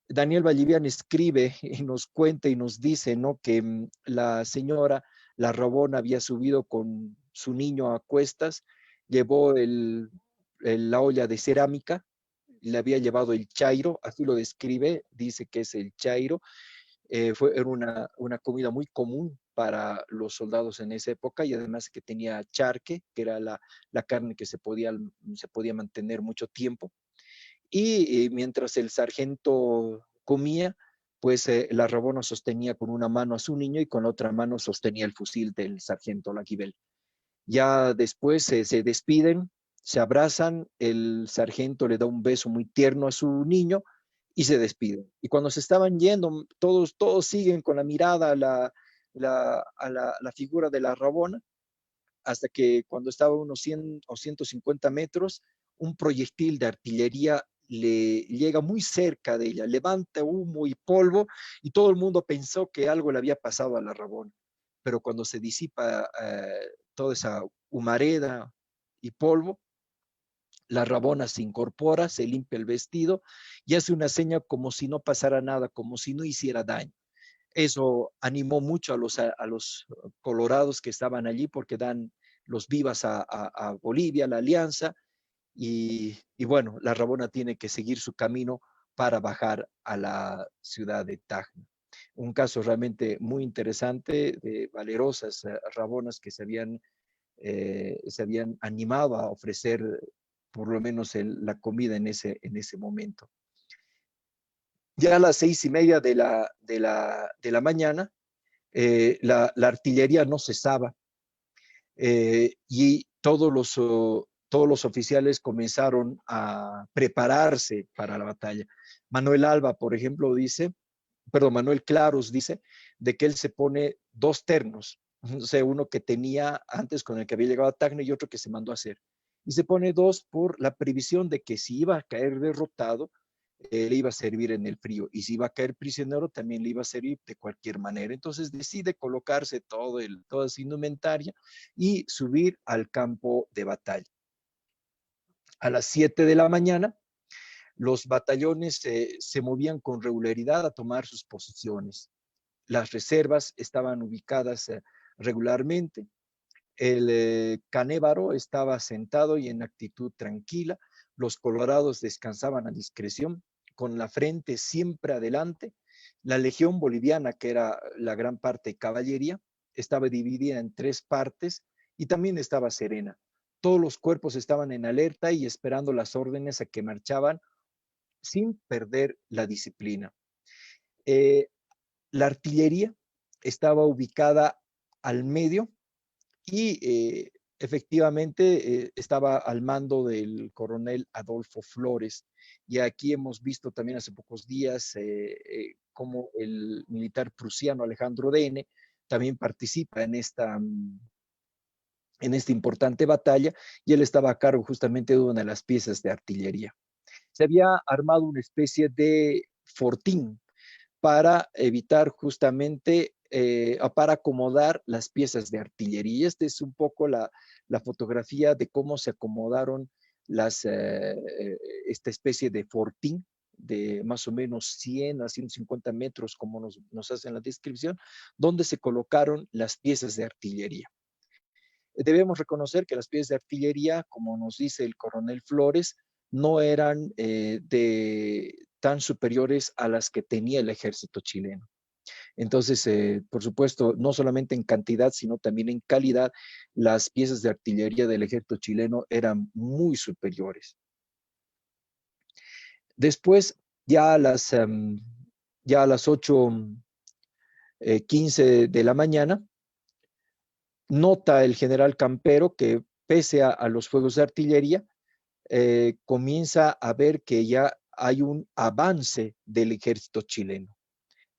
Daniel Vallivian escribe y nos cuenta y nos dice, ¿no? Que la señora, la Rabona, había subido con su niño a cuestas, llevó la olla de cerámica, le había llevado el chairo, así lo describe, dice que es el chairo. Era una comida muy común para los soldados en esa época y además que tenía charque, que era la carne que se podía mantener mucho tiempo. Y mientras el sargento comía, pues la Rabona sostenía con una mano a su niño y con la otra mano sostenía el fusil del sargento Laguibel. Ya después se despiden, se abrazan, el sargento le da un beso muy tierno a su niño y se despiden. Y cuando se estaban yendo, todos siguen con la mirada a la figura de la Rabona, hasta que cuando estaba a unos 100 o 150 metros, un proyectil de artillería le llega muy cerca de ella, levanta humo y polvo y todo el mundo pensó que algo le había pasado a la Rabona. Pero cuando se disipa toda esa humareda y polvo, La Rabona se incorpora, se limpia el vestido y hace una seña como si no pasara nada, como si no hiciera daño. Eso animó mucho a los colorados que estaban allí porque dan los vivas a Bolivia, la alianza, y bueno, la Rabona tiene que seguir su camino para bajar a la ciudad de Tacna. Un caso realmente muy interesante de valerosas Rabonas que se habían animado a ofrecer por lo menos la comida en ese momento. Ya a las 6:30 de la mañana, la artillería no cesaba y todos los oficiales comenzaron a prepararse para la batalla. Manuel Alba, por ejemplo, dice, perdón, Manuel Claros dice de que él se pone dos ternos, o sea, uno que tenía antes con el que había llegado a Tacna y otro que se mandó a hacer. Y se pone dos por la previsión de que si iba a caer derrotado, le iba a servir en el frío. Y si iba a caer prisionero, también le iba a servir de cualquier manera. Entonces decide colocarse toda su indumentaria y subir al campo de batalla. A las 7 de la mañana, los batallones se movían con regularidad a tomar sus posiciones. Las reservas estaban ubicadas regularmente. El canévaro estaba sentado y en actitud tranquila. Los colorados descansaban a discreción, con la frente siempre adelante. La legión boliviana, que era la gran parte caballería, estaba dividida en tres partes y también estaba serena. Todos los cuerpos estaban en alerta y esperando las órdenes a que marchaban sin perder la disciplina. Eh, la artillería estaba ubicada al medio y efectivamente estaba al mando del coronel Adolfo Flores. Y aquí hemos visto también hace pocos días cómo el militar prusiano Alejandro Dene también participa en esta importante batalla y él estaba a cargo justamente de una de las piezas de artillería. Se había armado una especie de fortín para evitar justamente, para acomodar las piezas de artillería. Esta es un poco la fotografía de cómo se acomodaron esta especie de fortín de más o menos 100 a 150 metros, como nos hacen la descripción, donde se colocaron las piezas de artillería. Debemos reconocer que las piezas de artillería, como nos dice el coronel Flores, no eran tan superiores a las que tenía el ejército chileno. Entonces, por supuesto, no solamente en cantidad, sino también en calidad, las piezas de artillería del ejército chileno eran muy superiores. Después, ya a las 8:15 de la mañana, nota el general Campero que pese a los fuegos de artillería, comienza a ver que ya hay un avance del ejército chileno.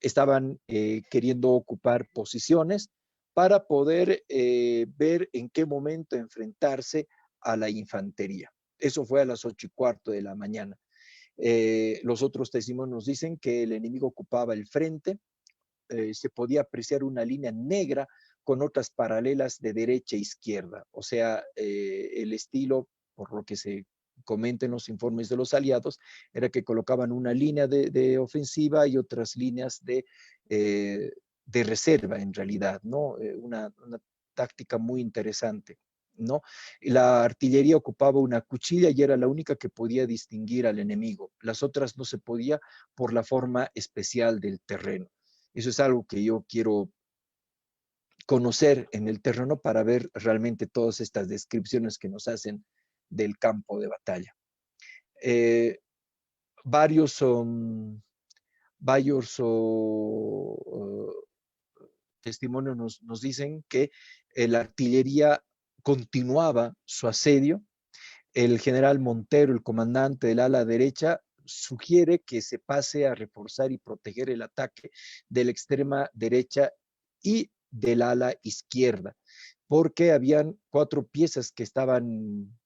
Estaban queriendo ocupar posiciones para poder ver en qué momento enfrentarse a la infantería. Eso fue a las 8:15 de la mañana. Los otros testimonios nos dicen que el enemigo ocupaba el frente, se podía apreciar una línea negra con otras paralelas de derecha e izquierda. O sea, el estilo, por lo que se comenta en los informes de los aliados, era que colocaban una línea de ofensiva y otras líneas de reserva, en realidad, ¿no? Una táctica muy interesante, ¿no? La artillería ocupaba una cuchilla y era la única que podía distinguir al enemigo. Las otras no se podía por la forma especial del terreno. Eso es algo que yo quiero conocer en el terreno para ver realmente todas estas descripciones que nos hacen del campo de batalla. Eh, varios varios testimonios nos dicen que la artillería continuaba su asedio. El general Montero, el comandante del ala derecha, sugiere que se pase a reforzar y proteger el ataque de la extrema derecha y del ala izquierda, porque habían 4 piezas que estaban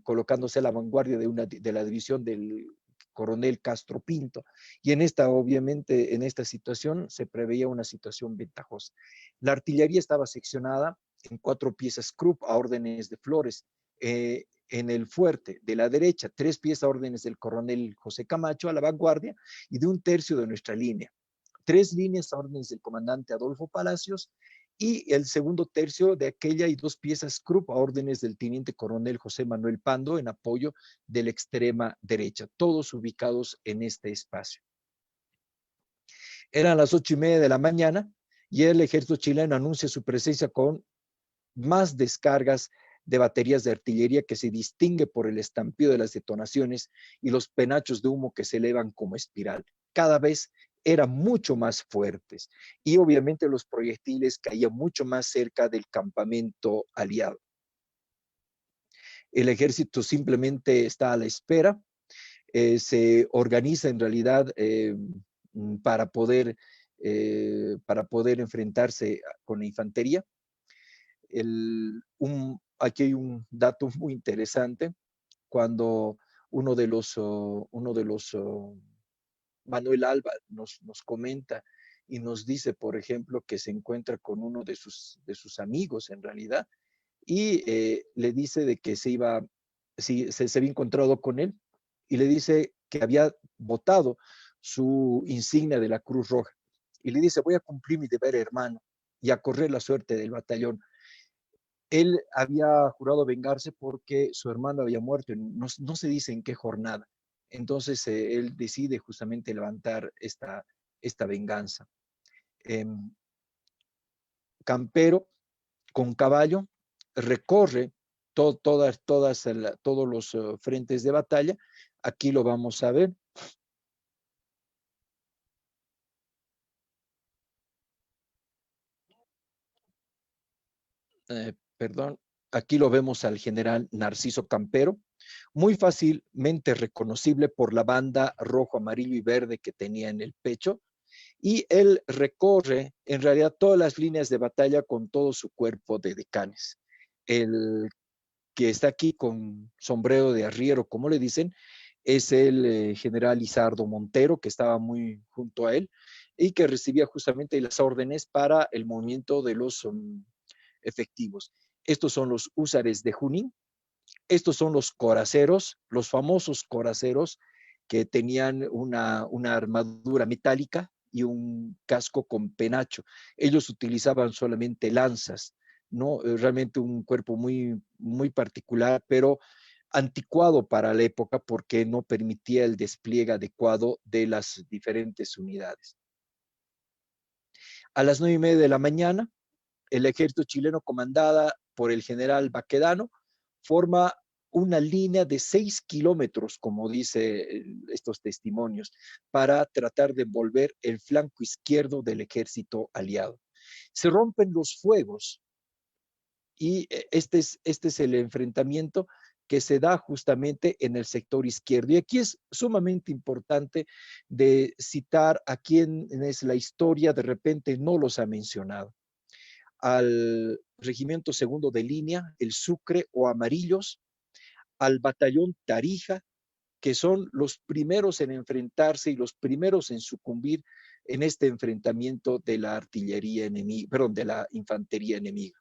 colocándose a la vanguardia de la división del coronel Castro Pinto, y obviamente, en esta situación se preveía una situación ventajosa. La artillería estaba seccionada en 4 piezas Krupp a órdenes de Flores. en el fuerte de la derecha, 3 pies a órdenes del coronel José Camacho a la vanguardia y de 1/3 de nuestra línea. 3 líneas a órdenes del comandante Adolfo Palacios y el segundo tercio de aquella y 2 piezas Krupp a órdenes del teniente coronel José Manuel Pando en apoyo de la extrema derecha, todos ubicados en este espacio. Eran las 8:30 de la mañana y el ejército chileno anuncia su presencia con más descargas de baterías de artillería que se distingue por el estampido de las detonaciones y los penachos de humo que se elevan como espiral. Cada vez eran mucho más fuertes y obviamente los proyectiles caían mucho más cerca del campamento aliado. El ejército simplemente está a la espera, se organiza en realidad para poder enfrentarse con la infantería. Aquí hay un dato muy interesante, cuando Manuel Alba nos comenta y nos dice, por ejemplo, que se encuentra con uno de sus amigos en realidad, y le dice de que se había encontrado con él, y le dice que había botado su insignia de la Cruz Roja, y le dice: voy a cumplir mi deber, hermano, y a correr la suerte del batallón. Él había jurado vengarse porque su hermano había muerto, no se dice en qué jornada. Entonces él decide justamente levantar esta venganza. Eh, Campero, con caballo, recorre todos los frentes de batalla. Aquí lo vamos a ver. Perdón, aquí lo vemos al general Narciso Campero, muy fácilmente reconocible por la banda rojo, amarillo y verde que tenía en el pecho, y él recorre en realidad todas las líneas de batalla con todo su cuerpo de decanes. El que está aquí con sombrero de arriero, como le dicen, es el general Lizardo Montero, que estaba muy junto a él y que recibía justamente las órdenes para el movimiento de los efectivos. Estos son los húsares de Junín, estos son los coraceros, los famosos coraceros que tenían una armadura metálica y un casco con penacho. Ellos utilizaban solamente lanzas, ¿no? Realmente un cuerpo muy, muy particular, pero anticuado para la época porque no permitía el despliegue adecuado de las diferentes unidades. A las 9:30 de la mañana, el ejército chileno, comandada por el general Baquedano, forma una línea de 6 kilómetros, como dice estos testimonios, para tratar de envolver el flanco izquierdo del ejército aliado. Se rompen los fuegos y este es el enfrentamiento que se da justamente en el sector izquierdo. Y aquí es sumamente importante de citar a quienes la historia de repente no los ha mencionado. Al Regimiento Segundo de Línea, el Sucre o Amarillos, al Batallón Tarija, que son los primeros en enfrentarse y los primeros en sucumbir en este enfrentamiento de la artillería enemiga, perdón, de la infantería enemiga.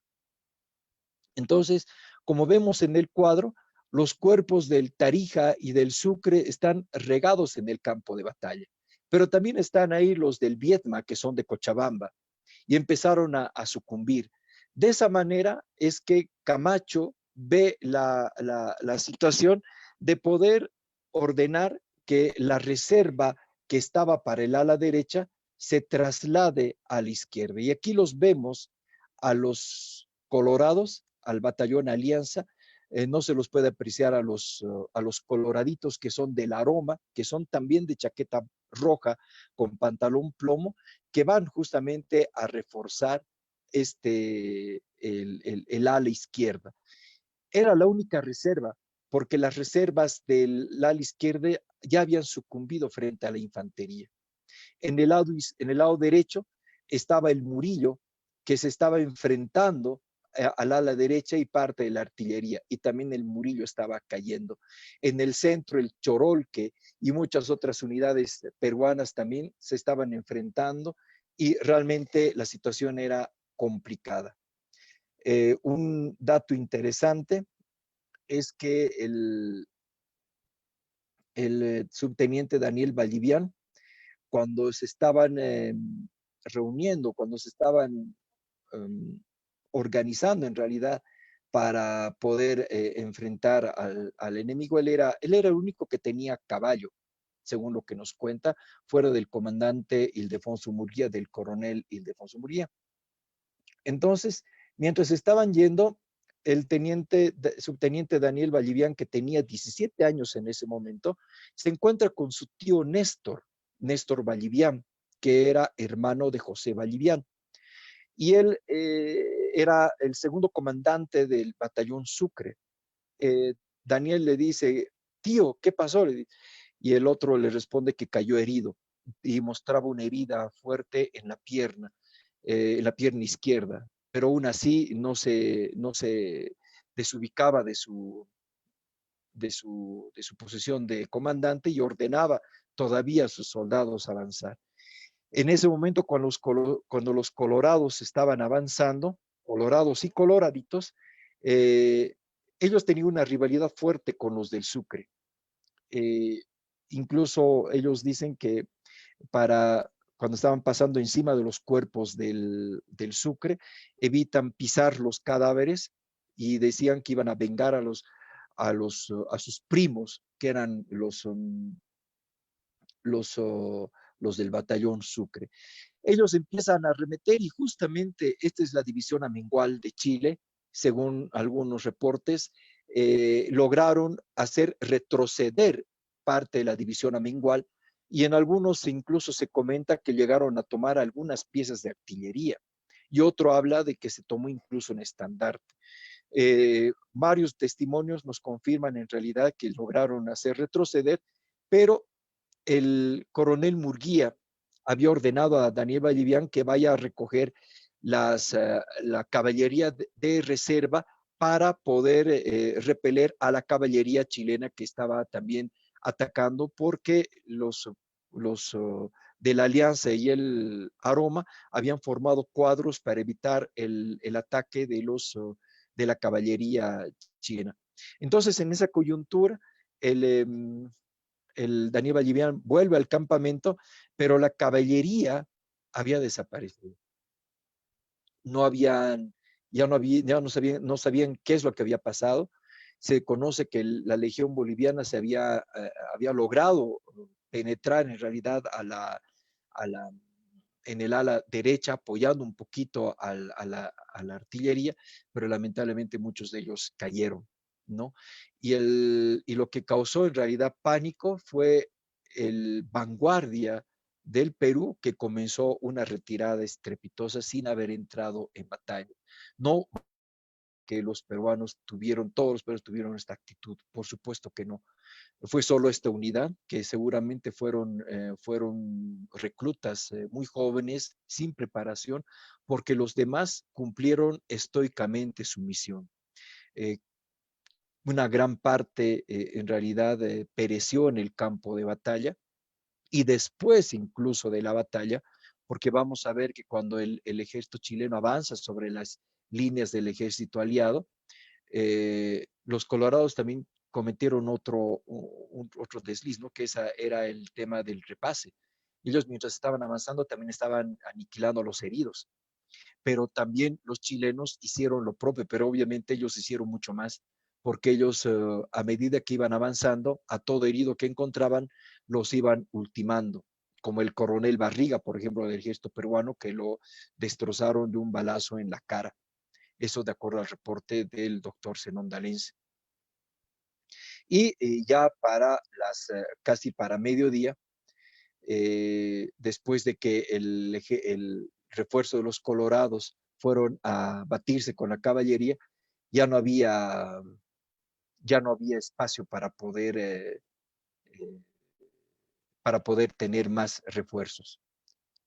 Entonces, como vemos en el cuadro, los cuerpos del Tarija y del Sucre están regados en el campo de batalla, pero también están ahí los del Vietma, que son de Cochabamba, y empezaron a sucumbir. De esa manera es que Camacho ve la situación de poder ordenar que la reserva que estaba para el ala derecha se traslade a la izquierda. Y aquí los vemos a los colorados, al batallón Alianza, no se los puede apreciar a los coloraditos que son del Aroma, que son también de chaqueta roja con pantalón plomo, que van justamente a reforzar el ala izquierda. Era la única reserva, porque las reservas del ala izquierda ya habían sucumbido frente a la infantería. En el lado derecho estaba el Murillo, que se estaba enfrentando al ala derecha y parte de la artillería, y también el Murillo estaba cayendo. En el centro, el Chorolque y muchas otras unidades peruanas también se estaban enfrentando, y realmente la situación era complicada. Un dato interesante es que el subteniente Daniel Vallivian, cuando se estaban reuniendo, cuando se estaban um, organizando en realidad para poder enfrentar al enemigo, él era el único que tenía caballo, según lo que nos cuenta, fuera del comandante Ildefonso Murguía, del coronel Ildefonso Murguía. Entonces, mientras estaban yendo, el subteniente Daniel Vallivian, que tenía 17 años en ese momento, se encuentra con su tío Néstor Vallivian, que era hermano de José Vallivian. Y él era el segundo comandante del batallón Sucre. Daniel le dice, tío, ¿qué pasó? Y el otro le responde que cayó herido y mostraba una herida fuerte en la pierna izquierda, pero aún así no se desubicaba de su posición de comandante y ordenaba todavía a sus soldados avanzar. En ese momento, cuando los colorados estaban avanzando, colorados y coloraditos, eh, ellos tenían una rivalidad fuerte con los del Sucre. Eh, Incluso ellos dicen que cuando estaban pasando encima de los cuerpos del Sucre, evitan pisar los cadáveres y decían que iban a vengar a sus primos, que eran los del batallón Sucre. Ellos empiezan a arremeter y justamente esta es la división amengual de Chile, según algunos reportes, lograron hacer retroceder parte de la división amengual y en algunos incluso se comenta que llegaron a tomar algunas piezas de artillería y otro habla de que se tomó incluso un estandarte. Varios testimonios nos confirman en realidad que lograron hacer retroceder, pero el coronel Murguía había ordenado a Daniel Vallivian que vaya a recoger la caballería de reserva para poder repeler a la caballería chilena que estaba también atacando, porque los de la Alianza y el Aroma habían formado cuadros para evitar el ataque de la caballería chilena. Entonces, en esa coyuntura, el Daniel Vallivian vuelve al campamento, pero la caballería había desaparecido. No habían, ya no sabían qué es lo que había pasado. Se conoce que la Legión Boliviana había logrado penetrar en realidad a la, en el ala derecha, apoyando un poquito a la artillería, pero lamentablemente muchos de ellos cayeron, ¿no? Y lo que causó en realidad pánico fue el vanguardia del Perú, que comenzó una retirada estrepitosa sin haber entrado en batalla. No que todos los peruanos tuvieron esta actitud, por supuesto que no. Fue solo esta unidad, que seguramente fueron reclutas muy jóvenes, sin preparación, porque los demás cumplieron estoicamente su misión. Eh, una gran parte en realidad pereció en el campo de batalla y después incluso de la batalla, porque vamos a ver que cuando el ejército chileno avanza sobre las líneas del ejército aliado, los colorados también cometieron otro desliz, ¿no? Que esa era el tema del repase. Ellos mientras estaban avanzando también estaban aniquilando a los heridos, pero también los chilenos hicieron lo propio, pero obviamente ellos hicieron mucho más, porque ellos a medida que iban avanzando, a todo herido que encontraban, los iban ultimando, como el coronel Barriga, por ejemplo, del ejército peruano, que lo destrozaron de un balazo en la cara. Eso de acuerdo al reporte del doctor Zenón Dalense. Y ya casi para mediodía, después de que el refuerzo de los colorados fueron a batirse con la caballería, ya no había, ya no había espacio eh, para poder tener más refuerzos.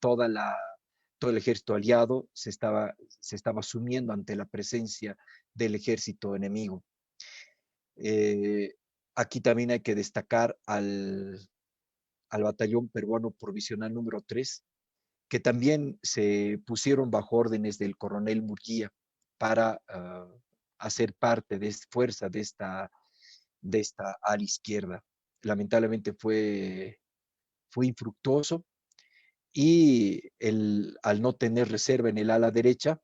Toda la, Todo el ejército aliado se estaba sumiendo ante la presencia del ejército enemigo. Eh, Aquí también hay que destacar al batallón peruano provisional número 3, que también se pusieron bajo órdenes del coronel Murguía para a ser parte de esta fuerza de esta ala izquierda. Lamentablemente fue infructuoso y al no tener reserva en el ala derecha,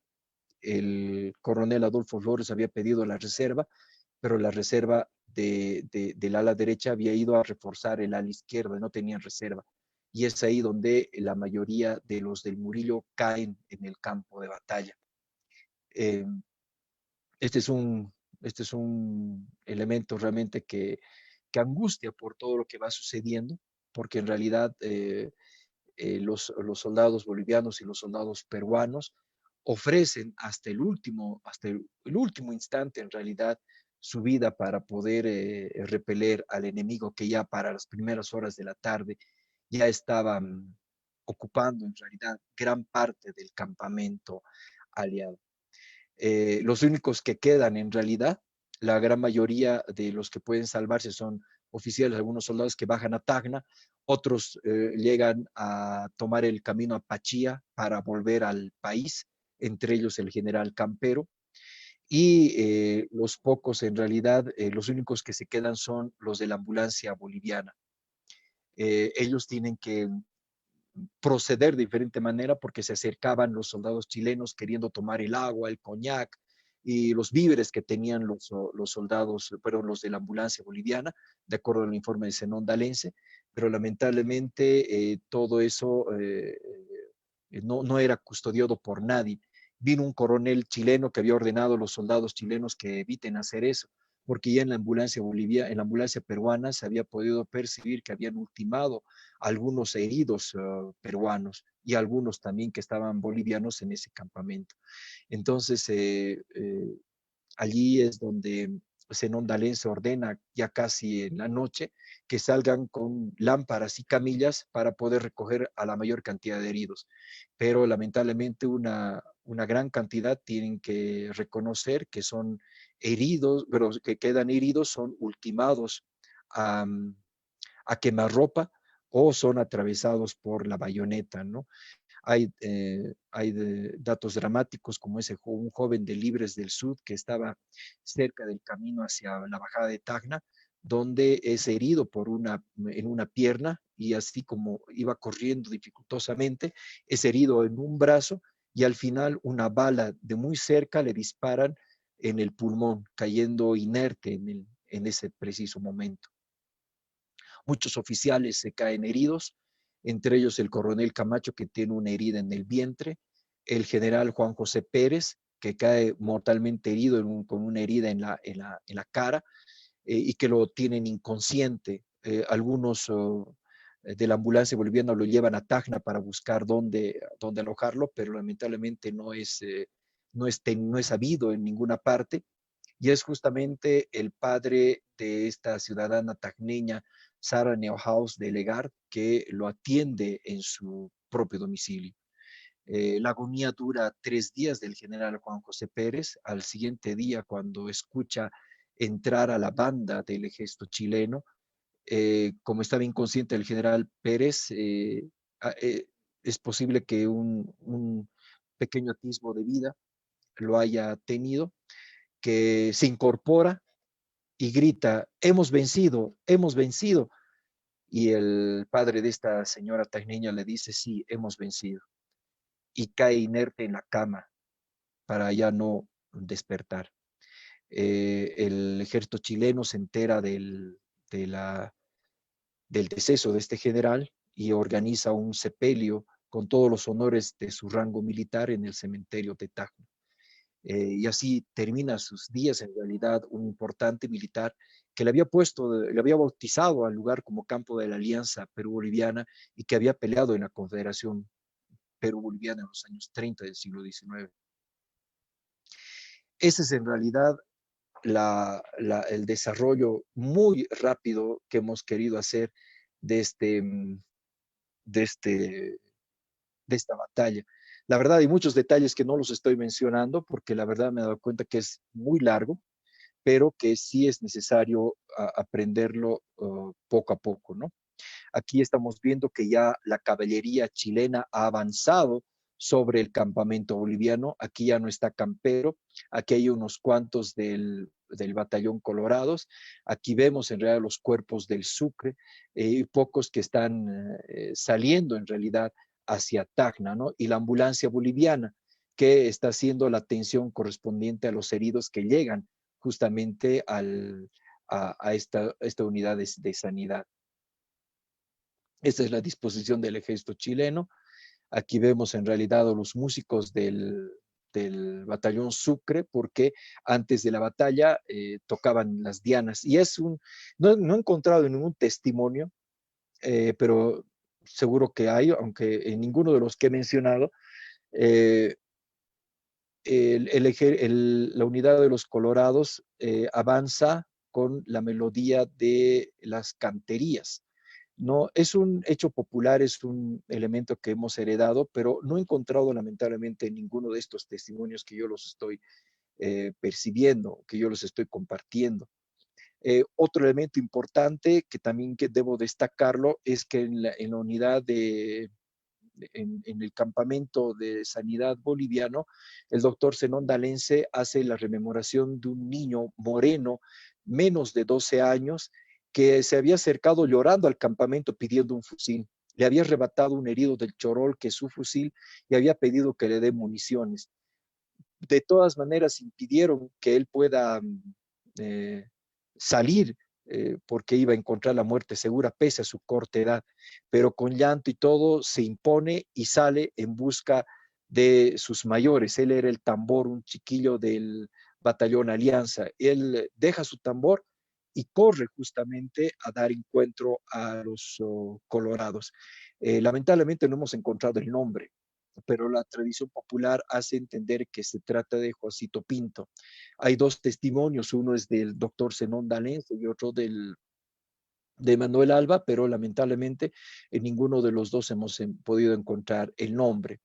el coronel Adolfo Flores había pedido la reserva, pero la reserva del ala derecha había ido a reforzar el ala izquierda, no tenían reserva. Y es ahí donde la mayoría de los del Murillo caen en el campo de batalla. Eh, este, es un, este es un elemento realmente que angustia por todo lo que va sucediendo, porque en realidad los soldados bolivianos y los soldados peruanos ofrecen hasta el último instante en realidad su vida para poder repeler al enemigo que ya para las primeras horas de la tarde ya estaban ocupando en realidad gran parte del campamento aliado. Los únicos que quedan en realidad, la gran mayoría de los que pueden salvarse son oficiales, algunos soldados que bajan a Tacna, otros llegan a tomar el camino a Pachía para volver al país, entre ellos el general Campero, y los pocos en realidad, los únicos que se quedan son los de la ambulancia boliviana. Ellos tienen que proceder de diferente manera porque se acercaban los soldados chilenos queriendo tomar el agua, el coñac y los víveres que tenían los soldados, pero los de la ambulancia boliviana, de acuerdo al informe de Zenón Dalense, pero lamentablemente todo eso no era custodiado por nadie. Vino un coronel chileno que había ordenado a los soldados chilenos que eviten hacer eso, porque ya en la ambulancia en la ambulancia peruana se había podido percibir que habían ultimado algunos heridos peruanos y algunos también que estaban bolivianos en ese campamento. Entonces, allí es donde Zenón Dalense ordena ya casi en la noche que salgan con lámparas y camillas para poder recoger a la mayor cantidad de heridos. Pero lamentablemente una gran cantidad tienen que reconocer que son heridos, pero que quedan heridos, son ultimados a, a quemarropa o son atravesados por la bayoneta, ¿no? Hay datos dramáticos como un joven de Libres del Sud que estaba cerca del camino hacia la bajada de Tacna, donde es herido en una pierna y así como iba corriendo dificultosamente, es herido en un brazo y al final una bala de muy cerca le disparan en el pulmón, cayendo inerte en ese preciso momento. Muchos oficiales se caen heridos, entre ellos el coronel Camacho, que tiene una herida en el vientre, el general Juan José Pérez, que cae mortalmente herido con una herida en la cara y que lo tienen inconsciente. Algunos de la ambulancia boliviana lo llevan a Tacna para buscar dónde alojarlo, pero lamentablemente no es sabido en ninguna parte y es justamente el padre de esta ciudadana tacneña, Sara Neuhaus de Legar, que lo atiende en su propio domicilio. La agonía dura 3 días del general Juan José Pérez. Al siguiente día, cuando escucha entrar a la banda del ejército chileno, como estaba inconsciente el general Pérez, es posible que un pequeño atisbo de vida lo haya tenido, que se incorpora y grita, hemos vencido. Y el padre de esta señora tacneña le dice, sí, hemos vencido. Y cae inerte en la cama para ya no despertar. El ejército chileno se entera del deceso de este general y organiza un sepelio con todos los honores de su rango militar en el cementerio de Tacna. Y así termina sus días en realidad un importante militar que le había bautizado al lugar como campo de la Alianza Perú-Boliviana y que había peleado en la Confederación Perú-Boliviana en los años 30 del siglo XIX. Ese es en realidad el desarrollo muy rápido que hemos querido hacer de, este, de, este, de esta batalla. La verdad, hay muchos detalles que no los estoy mencionando porque la verdad me he dado cuenta que es muy largo, pero que sí es necesario aprenderlo poco a poco, ¿no? Aquí estamos viendo que ya la caballería chilena ha avanzado sobre el campamento boliviano. Aquí ya no está Campero, aquí hay unos cuantos del batallón Colorados. Aquí vemos en realidad los cuerpos del Sucre y pocos que están saliendo en realidad hacia Tacna, ¿no? Y la ambulancia boliviana que está haciendo la atención correspondiente a los heridos que llegan justamente a esta unidad de sanidad. Esta es la disposición del ejército chileno. Aquí vemos en realidad a los músicos del batallón Sucre, porque antes de la batalla tocaban las dianas. Y no he encontrado ningún testimonio, pero seguro que hay, aunque en ninguno de los que he mencionado, eh, la unidad de los Colorados avanza con la melodía de las canterías. No, es un hecho popular, es un elemento que hemos heredado, pero no he encontrado lamentablemente ninguno de estos testimonios que yo los estoy percibiendo, que yo los estoy compartiendo. Otro elemento importante que también que debo destacarlo es que en la unidad en el campamento de sanidad boliviano, el doctor Zenón Dalense hace la rememoración de un niño moreno, menos de 12 años, que se había acercado llorando al campamento pidiendo un fusil. Le había arrebatado un herido del Chorol, que es su fusil, y había pedido que le dé municiones. De todas maneras, impidieron que él pueda eh, salir porque iba a encontrar la muerte segura pese a su corta edad, pero con llanto y todo se impone y sale en busca de sus mayores. Él era el tambor, un chiquillo del batallón Alianza. Él deja su tambor y corre justamente a dar encuentro a los colorados. Lamentablemente no hemos encontrado el nombre, pero la tradición popular hace entender que se trata de Juancito Pinto. Hay dos testimonios, uno es del doctor Zenón Dalense y otro de Manuel Alba, pero lamentablemente en ninguno de los dos hemos podido encontrar el nombre.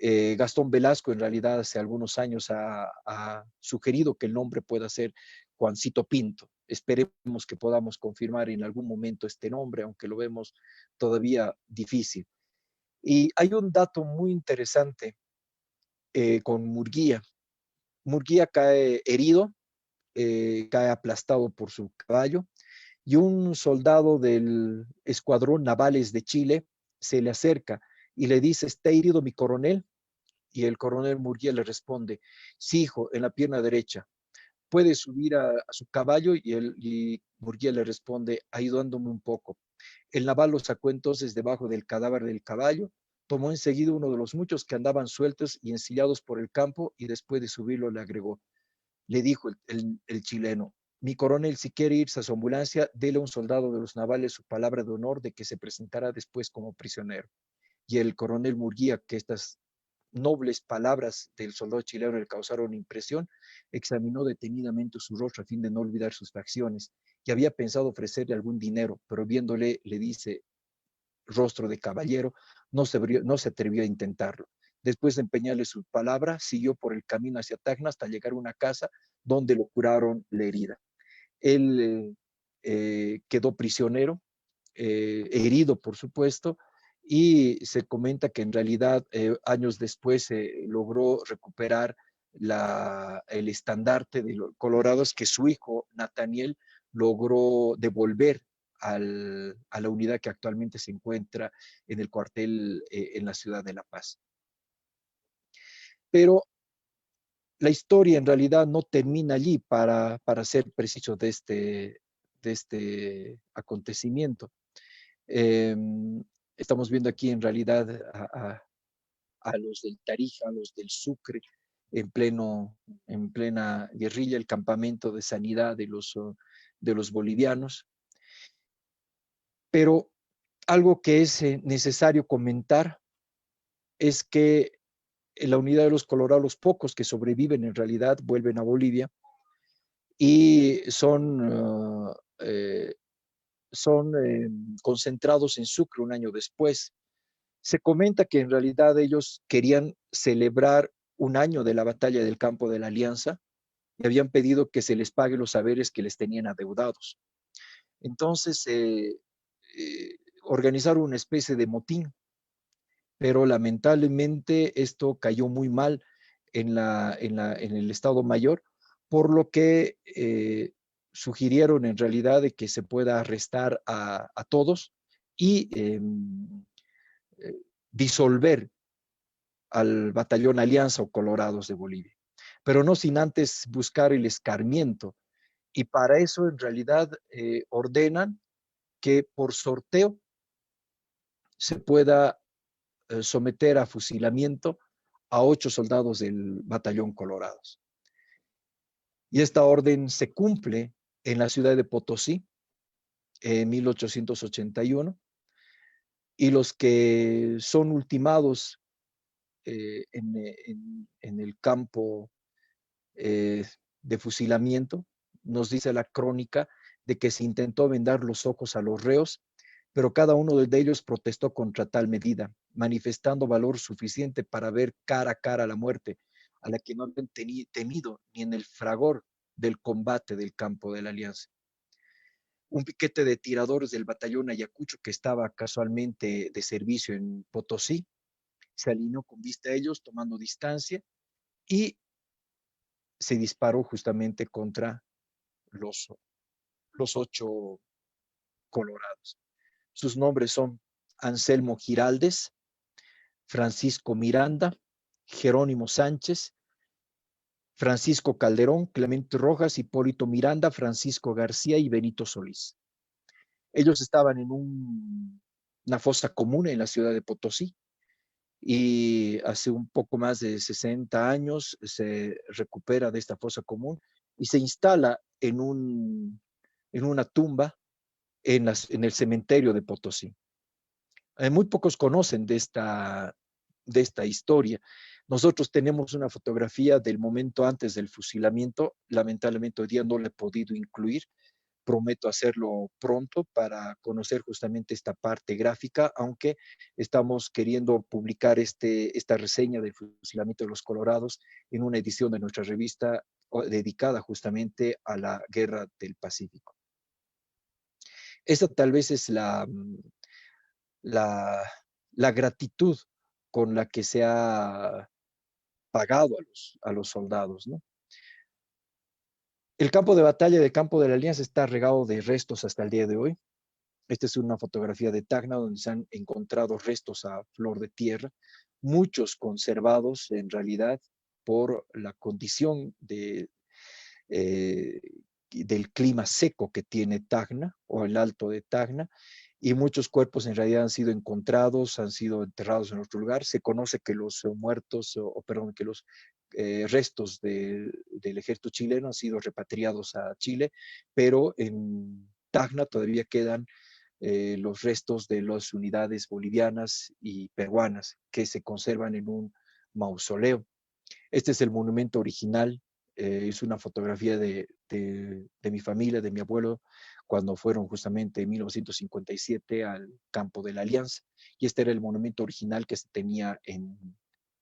Gastón Velasco en realidad hace algunos años ha sugerido que el nombre pueda ser Juancito Pinto. Esperemos que podamos confirmar en algún momento este nombre, aunque lo vemos todavía difícil. Y hay un dato muy interesante con Murguía. Murguía cae herido, cae aplastado por su caballo y un soldado del Escuadrón Navales de Chile se le acerca y le dice, ¿está herido mi coronel? Y el coronel Murguía le responde, sí, hijo, en la pierna derecha. Puede subir a su caballo y Murguía le responde, ayudándome un poco. El naval lo sacó entonces debajo del cadáver del caballo, tomó enseguida uno de los muchos que andaban sueltos y ensillados por el campo y después de subirlo le agregó, le dijo el chileno, mi coronel, si quiere irse a su ambulancia, dele a un soldado de los navales su palabra de honor de que se presentará después como prisionero. Y el coronel Murguía, que estas nobles palabras del soldado chileno le causaron impresión, examinó detenidamente su rostro a fin de no olvidar sus facciones y había pensado ofrecerle algún dinero, pero viéndole le dice, rostro de caballero, no se atrevió a intentarlo. Después de empeñarle su palabra, siguió por el camino hacia Tacna hasta llegar a una casa donde lo curaron la herida. Él quedó prisionero, herido por supuesto, y se comenta que en realidad años después se logró recuperar el estandarte de los Colorados que su hijo Nathaniel logró devolver a la unidad que actualmente se encuentra en el cuartel en la ciudad de La Paz. Pero la historia en realidad no termina allí para ser preciso de este acontecimiento. Eh, Estamos viendo aquí en realidad a los del Tarija, a los del Sucre, en plena guerrilla, el campamento de sanidad de los bolivianos. Pero algo que es necesario comentar es que en la unidad de los Colorados, los pocos que sobreviven en realidad vuelven a Bolivia y son concentrados en Sucre un año después. Se comenta que en realidad ellos querían celebrar un año de la batalla del campo de la Alianza y habían pedido que se les pague los saberes que les tenían adeudados. Entonces, organizaron una especie de motín pero lamentablemente esto cayó muy mal en el Estado Mayor, por lo que sugirieron en realidad de que se pueda arrestar a todos y eh, disolver al batallón Alianza o Colorados de Bolivia, pero no sin antes buscar el escarmiento. Y para eso en realidad ordenan que por sorteo se pueda someter a fusilamiento a 8 soldados del batallón Colorados. Y esta orden se cumple en la ciudad de Potosí en 1881, y los que son ultimados en el campo de fusilamiento, nos dice la crónica de que se intentó vendar los ojos a los reos, pero cada uno de ellos protestó contra tal medida, manifestando valor suficiente para ver cara a cara la muerte, a la que no habían temido ni en el fragor del combate del campo de la Alianza. Un piquete de tiradores del batallón Ayacucho, que estaba casualmente de servicio en Potosí, se alineó con vista a ellos, tomando distancia, y se disparó justamente contra los, los 8 colorados. Sus nombres son Anselmo Giraldes, Francisco Miranda, Jerónimo Sánchez, Francisco Calderón, Clemente Rojas, Hipólito Miranda, Francisco García y Benito Solís. Ellos estaban en una fosa común en la ciudad de Potosí, y hace un poco más de 60 años se recupera de esta fosa común y se instala en una tumba en el cementerio de Potosí. Muy pocos conocen de esta historia. Nosotros tenemos una fotografía del momento antes del fusilamiento. Lamentablemente hoy día no la he podido incluir. Prometo hacerlo pronto para conocer justamente esta parte gráfica, aunque estamos queriendo publicar esta reseña del fusilamiento de los Colorados en una edición de nuestra revista dedicada justamente a la Guerra del Pacífico. Esta tal vez es la, la gratitud con la que se ha pagado a los soldados, ¿no? El campo de batalla del campo de la Alianza está regado de restos hasta el día de hoy. Esta es una fotografía de Tacna donde se han encontrado restos a flor de tierra, muchos conservados en realidad por la condición eh, del clima seco que tiene Tacna o el Alto de Tacna, y muchos cuerpos en realidad han sido encontrados, han sido enterrados en otro lugar. Se conoce que los muertos, perdón, que los restos del ejército chileno han sido repatriados a Chile, pero en Tacna todavía quedan los restos de las unidades bolivianas y peruanas que se conservan en un mausoleo. Este es el monumento original, es una fotografía de mi familia, de mi abuelo, cuando fueron justamente en 1957 al campo de la Alianza, y este era el monumento original que se tenía en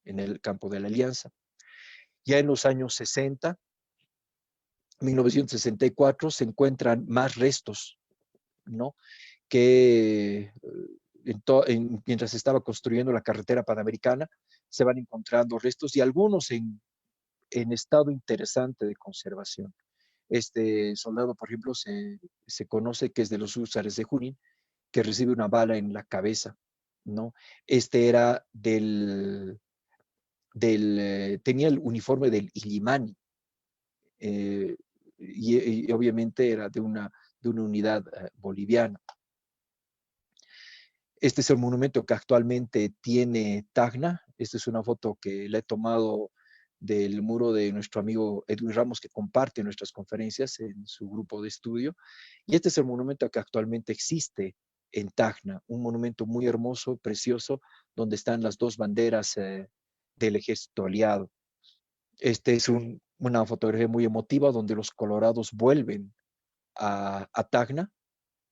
el campo de la Alianza. Ya en los años 60, 1964, se encuentran más restos, ¿no? Que mientras se estaba construyendo la carretera panamericana, se van encontrando restos, y algunos en estado interesante de conservación. Este soldado, por ejemplo, se conoce que es de los húsares de Junín, que recibe una bala en la cabeza, ¿no? Este era tenía el uniforme del Illimani, y obviamente era de una unidad boliviana. Este es el monumento que actualmente tiene Tacna. Esta es una foto que le he tomado del muro de nuestro amigo Edwin Ramos, que comparte nuestras conferencias en su grupo de estudio. Y este es el monumento que actualmente existe en Tacna, un monumento muy hermoso, precioso, donde están las dos banderas del ejército aliado. Este es una fotografía muy emotiva donde los colorados vuelven a Tacna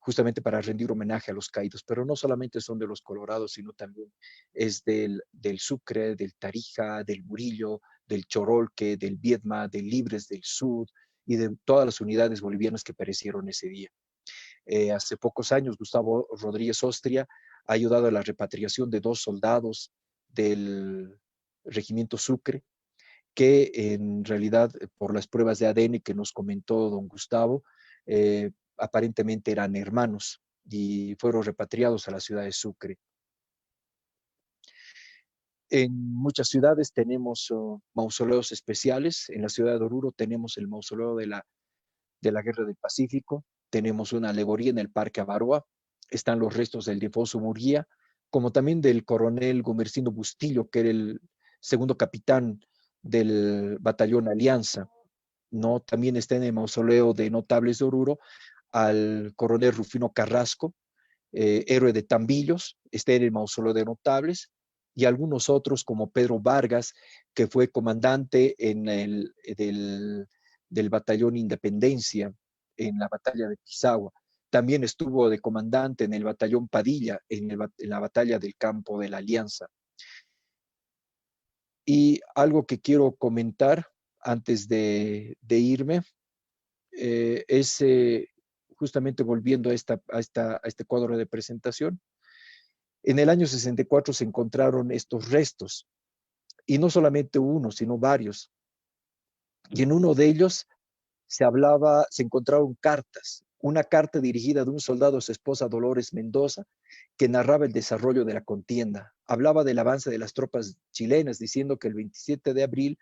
justamente para rendir homenaje a los caídos, pero no solamente son de los Colorados, sino también es del Sucre, del Tarija, del Murillo, del Chorolque, del Viedma, del Libres del Sur y de todas las unidades bolivianas que perecieron ese día. Hace pocos años, Gustavo Rodríguez Ostria ha ayudado a la repatriación de 2 soldados del regimiento Sucre, que en realidad por las pruebas de ADN que nos comentó don Gustavo, aparentemente eran hermanos y fueron repatriados a la ciudad de Sucre. En muchas ciudades tenemos mausoleos especiales. En la ciudad de Oruro tenemos el mausoleo de la Guerra del Pacífico, tenemos una alegoría en el Parque Avaroa, están los restos del Ildefonso Murguía, como también del coronel Gumersindo Bustillo, que era el segundo capitán del batallón Alianza, ¿no? También está en el mausoleo de notables de Oruro al coronel Rufino Carrasco, héroe de Tambillos, está en el mausoleo de notables, y algunos otros como Pedro Vargas, que fue comandante del batallón Independencia en la batalla de Pisagua. También estuvo de comandante en el batallón Padilla en la batalla del campo de la Alianza. Y algo que quiero comentar antes de irme es justamente volviendo a este cuadro de presentación. En el año 64 se encontraron estos restos, y no solamente uno, sino varios. Y en uno de ellos se encontraron cartas, una carta dirigida de un soldado a su esposa Dolores Mendoza, que narraba el desarrollo de la contienda. Hablaba del avance de las tropas chilenas, diciendo que el 27 de abril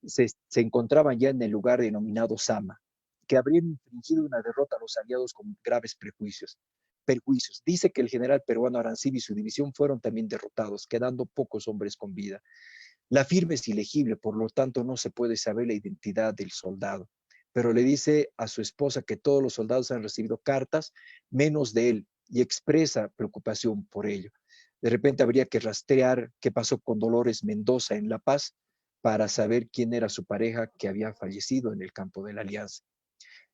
se encontraban ya en el lugar denominado Sama, que habrían infringido una derrota a los aliados con graves perjuicios. Dice que el general peruano Arancibia y su división fueron también derrotados, quedando pocos hombres con vida. La firma es ilegible, por lo tanto no se puede saber la identidad del soldado, pero le dice a su esposa que todos los soldados han recibido cartas, menos de él, y expresa preocupación por ello. De repente habría que rastrear qué pasó con Dolores Mendoza en La Paz para saber quién era su pareja que había fallecido en el campo de la Alianza.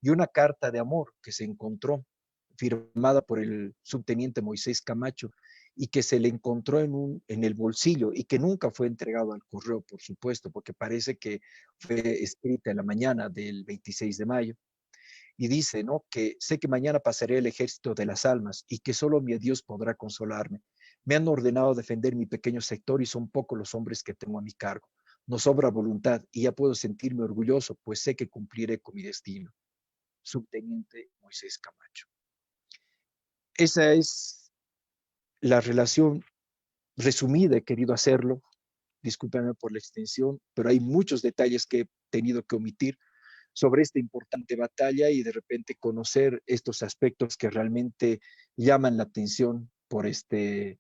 Y una carta de amor que se encontró, firmada por el subteniente Moisés Camacho, y que se le encontró en el bolsillo y que nunca fue entregado al correo, por supuesto, porque parece que fue escrita en la mañana del 26 de mayo. Y dice, ¿no? Que sé que mañana pasaré el ejército de las almas y que solo mi Dios podrá consolarme. Me han ordenado defender mi pequeño sector y son pocos los hombres que tengo a mi cargo. No sobra voluntad y ya puedo sentirme orgulloso, pues sé que cumpliré con mi destino. Subteniente Moisés Camacho. Esa es la relación resumida, he querido hacerlo, discúlpame por la extensión, pero hay muchos detalles que he tenido que omitir sobre esta importante batalla y de repente conocer estos aspectos que realmente llaman la atención por este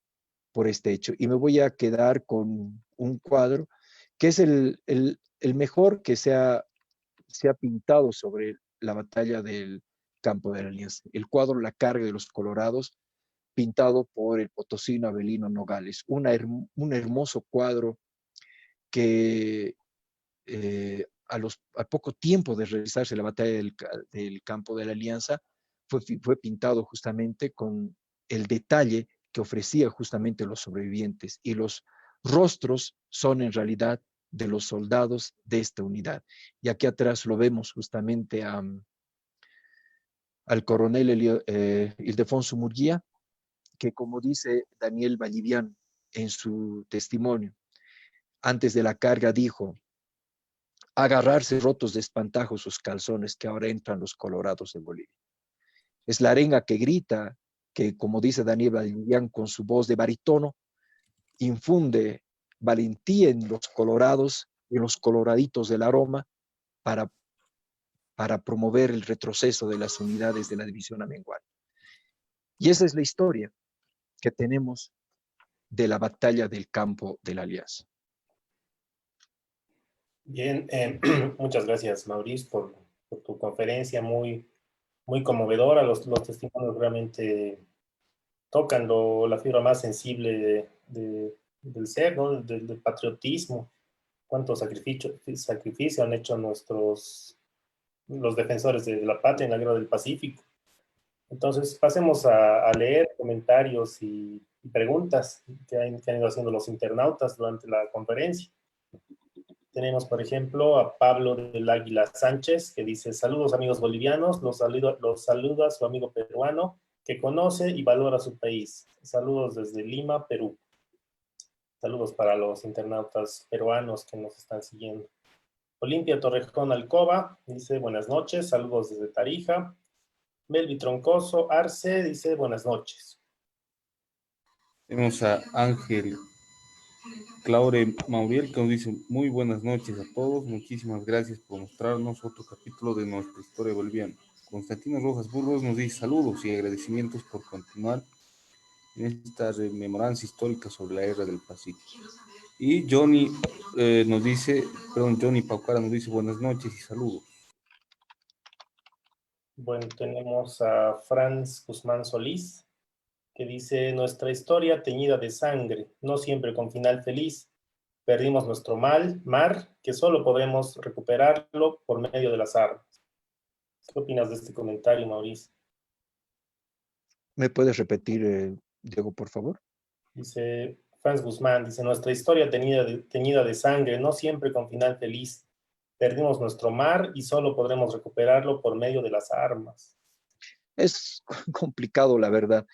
hecho. Y me voy a quedar con un cuadro que es el mejor que se ha pintado sobre la batalla del campo de la Alianza. El cuadro La carga de los colorados, pintado por el potosino Avelino Nogales. Un hermoso cuadro que a poco tiempo de realizarse la batalla del campo de la Alianza, fue pintado justamente con el detalle que ofrecía justamente los sobrevivientes, y los rostros son en realidad de los soldados de esta unidad. Y aquí atrás lo vemos justamente al coronel Ildefonso Murguía, que como dice Daniel Vallivian en su testimonio, antes de la carga dijo: agarrarse rotos de espantajo sus calzones, que ahora entran los colorados de Bolivia. Es la arenga que grita, que como dice Daniel Vallivian con su voz de barítono, infunde valentía en los colorados y en los coloraditos del aroma para, para promover el retroceso de las unidades de la división amengual. Y esa es la historia que tenemos de la batalla del campo de la Alianza. Bien, muchas gracias, Maurice, por tu conferencia muy, muy conmovedora. Los testimonios realmente tocan la fibra más sensible del ser, ¿no? Del patriotismo. Cuánto sacrificio han hecho los defensores de la patria en la Guerra del Pacífico. Entonces, pasemos a leer comentarios y preguntas que han ido haciendo los internautas durante la conferencia. Tenemos, por ejemplo, a Pablo del Águila Sánchez, que dice: saludos amigos bolivianos, los saluda su amigo peruano que conoce y valora su país. Saludos desde Lima, Perú. Saludos para los internautas peruanos que nos están siguiendo. Olimpia Torrejón Alcoba dice buenas noches, saludos desde Tarija. Melvi Troncoso Arce dice buenas noches. Tenemos a Ángel Claure Mauriel que nos dice muy buenas noches a todos, muchísimas gracias por mostrarnos otro capítulo de nuestra historia boliviana. Constantino Rojas Burgos nos dice saludos y agradecimientos por continuar en esta rememoranza histórica sobre la guerra del Pacífico. Y Johnny Johnny Paucara nos dice buenas noches y saludos. Bueno, tenemos a Franz Guzmán Solís, que dice, nuestra historia teñida de sangre, no siempre con final feliz. Perdimos nuestro mar, que solo podremos recuperarlo por medio de las armas. ¿Qué opinas de este comentario, Mauricio? ¿Me puedes repetir, Diego, por favor? Dice Franz Guzmán, dice, nuestra historia teñida de sangre, no siempre con final feliz. Perdimos nuestro mar y solo podremos recuperarlo por medio de las armas. Es complicado, la verdad.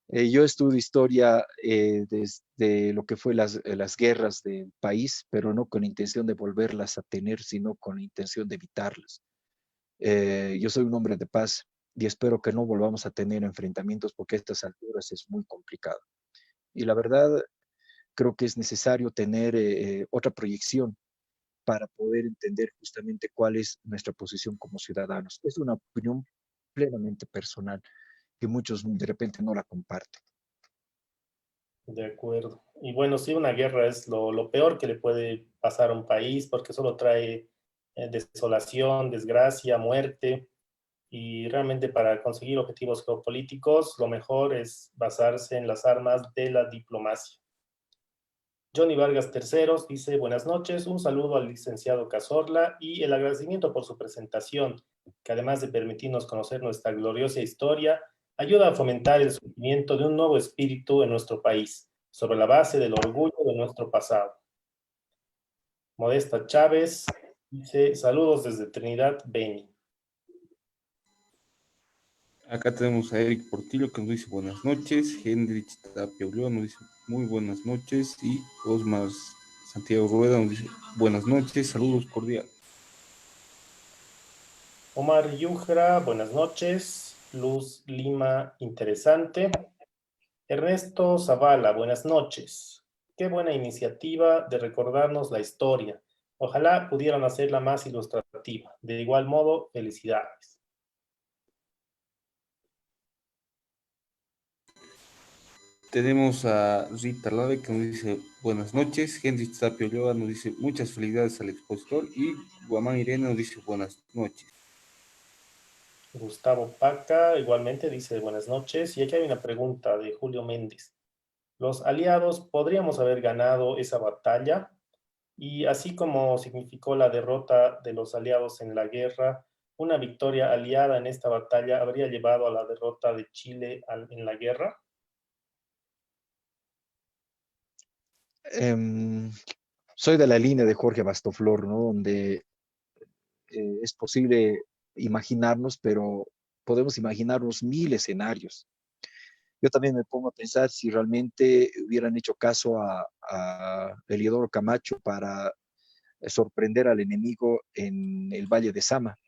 Yo estudio historia desde lo que fue las guerras del país, pero no con intención de volverlas a tener, sino con la intención de evitarlas. Yo soy un hombre de paz y espero que no volvamos a tener enfrentamientos porque a estas alturas es muy complicado. Y la verdad, creo que es necesario tener otra proyección para poder entender justamente cuál es nuestra posición como ciudadanos. Es una opinión plenamente personal que muchos de repente no la comparten. De acuerdo. Y bueno, sí, una guerra es lo peor que le puede pasar a un país porque solo trae desolación, desgracia, muerte. Y realmente para conseguir objetivos geopolíticos, lo mejor es basarse en las armas de la diplomacia. Johnny Vargas Terceros dice, buenas noches, un saludo al licenciado Cazorla y el agradecimiento por su presentación, que además de permitirnos conocer nuestra gloriosa historia, ayuda a fomentar el surgimiento de un nuevo espíritu en nuestro país, sobre la base del orgullo de nuestro pasado. Modesta Chávez dice, saludos desde Trinidad, Beni. Acá tenemos a Eric Portillo que nos dice buenas noches, Hendrich Tapia Ulloa nos dice muy buenas noches y Osmar Santiago Rueda nos dice buenas noches, saludos cordiales. Omar Yujra, buenas noches. Luz Lima, interesante. Ernesto Zavala, buenas noches. Qué buena iniciativa de recordarnos la historia. Ojalá pudieran hacerla más ilustrativa. De igual modo, felicidades. Tenemos a Rita Lave que nos dice buenas noches, Henry Tapio Ulloa nos dice muchas felicidades al expositor y Guamán Irene nos dice buenas noches. Gustavo Paca igualmente dice buenas noches. Y aquí hay una pregunta de Julio Méndez. ¿Los aliados podríamos haber ganado esa batalla? Y así como significó la derrota de los aliados en la guerra, una victoria aliada en esta batalla habría llevado a la derrota de Chile en la guerra. Soy de la línea de Jorge Bastoflor, ¿no? Donde es posible imaginarnos, pero podemos imaginarnos mil escenarios. Yo también me pongo a pensar si realmente hubieran hecho caso a Eliodoro Camacho para sorprender al enemigo en el Valle de Sama,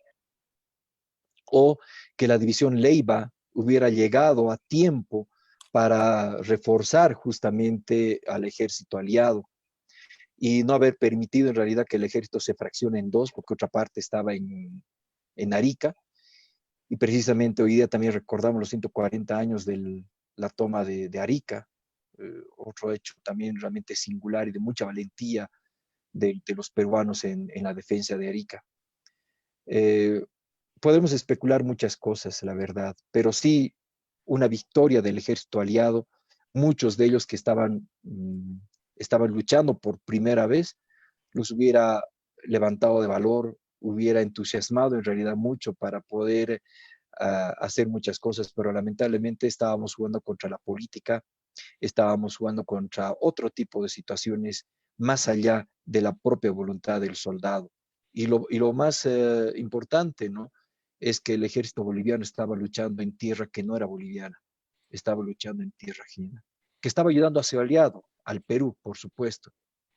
o que la división Leiva hubiera llegado a tiempo para reforzar justamente al ejército aliado y no haber permitido en realidad que el ejército se fraccione en dos, porque otra parte estaba en Arica, y precisamente hoy día también recordamos los 140 años de la toma de Arica, otro hecho también realmente singular y de mucha valentía de los peruanos en la defensa de Arica. Eh, Podemos especular muchas cosas, la verdad, pero sí una victoria del ejército aliado, muchos de ellos que estaban luchando por primera vez, los hubiera levantado de valor, hubiera entusiasmado en realidad mucho para poder hacer muchas cosas, pero lamentablemente estábamos jugando contra la política, estábamos jugando contra otro tipo de situaciones más allá de la propia voluntad del soldado. Y lo más importante, ¿no? Es que el ejército boliviano estaba luchando en tierra que no era boliviana, estaba luchando en tierra ajena, que estaba ayudando a su aliado, al Perú, por supuesto,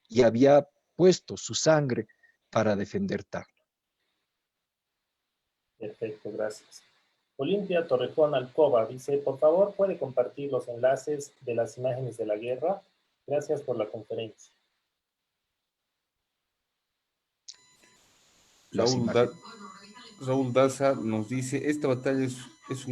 y había puesto su sangre para defender Tacna. Perfecto, gracias. Olimpia Torrejón Alcoba dice, por favor, ¿puede compartir los enlaces de las imágenes de la guerra? Gracias por la conferencia. Las Raúl, imágenes. Raúl Daza nos dice, esta batalla es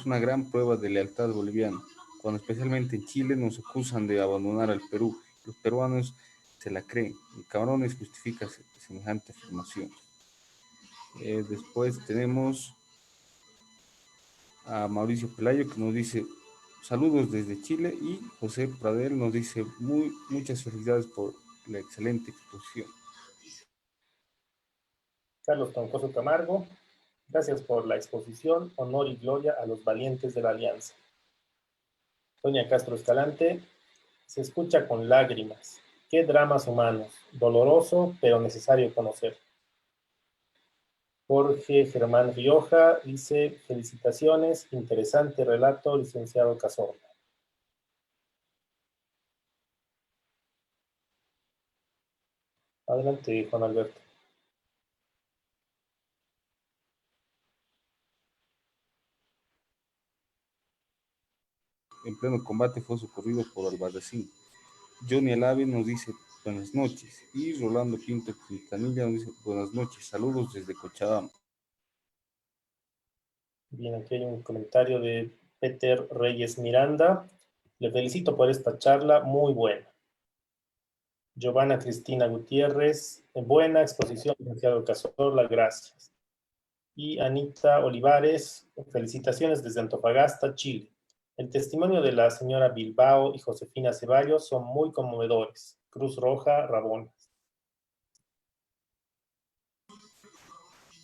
una gran prueba de lealtad boliviana, cuando especialmente en Chile nos acusan de abandonar al Perú. Los peruanos se la creen, y cabrones justifica semejante afirmación. Después tenemos a Mauricio Pelayo que nos dice, saludos desde Chile, y José Pradel nos dice, muchas felicidades por la excelente exposición. Carlos Troncoso Camargo, gracias por la exposición, honor y gloria a los valientes de la Alianza. Doña Castro Escalante, se escucha con lágrimas. Qué dramas humanos, doloroso pero necesario conocer. Jorge Germán Rioja dice, felicitaciones, interesante relato, licenciado Cazorla. Adelante, Juan Alberto. En pleno combate fue socorrido por Albarracín. Johnny Alave nos dice buenas noches, y Rolando Pinto Quintanilla nos dice buenas noches, saludos desde Cochabamba. Bien, aquí hay un comentario de Peter Reyes Miranda. Le felicito por esta charla, muy buena. Giovanna Cristina Gutiérrez, buena exposición, licenciado Cazorla, gracias. Y Anita Olivares, felicitaciones desde Antofagasta, Chile. El testimonio de la señora Bilbao y Josefina Ceballos son muy conmovedores. Cruz Roja, Rabona.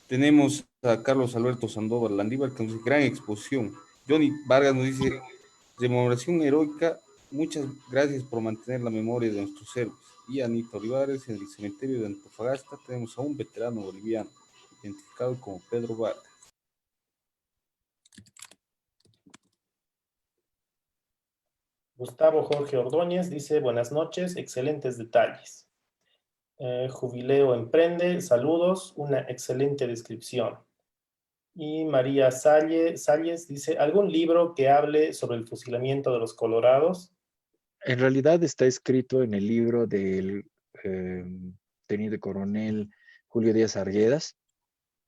Tenemos a Carlos Alberto Sandoval Landívar que nos dice gran exposición. Johnny Vargas nos dice rememoración heroica, muchas gracias por mantener la memoria de nuestros héroes. Y Anita Olivares, en el cementerio de Antofagasta tenemos a un veterano boliviano identificado como Pedro Vargas. Gustavo Jorge Ordóñez dice, buenas noches, excelentes detalles. Jubileo Emprende, saludos, una excelente descripción. Y María Salles dice, ¿algún libro que hable sobre el fusilamiento de los colorados? En realidad está escrito en el libro del teniente coronel Julio Díaz Arguedas,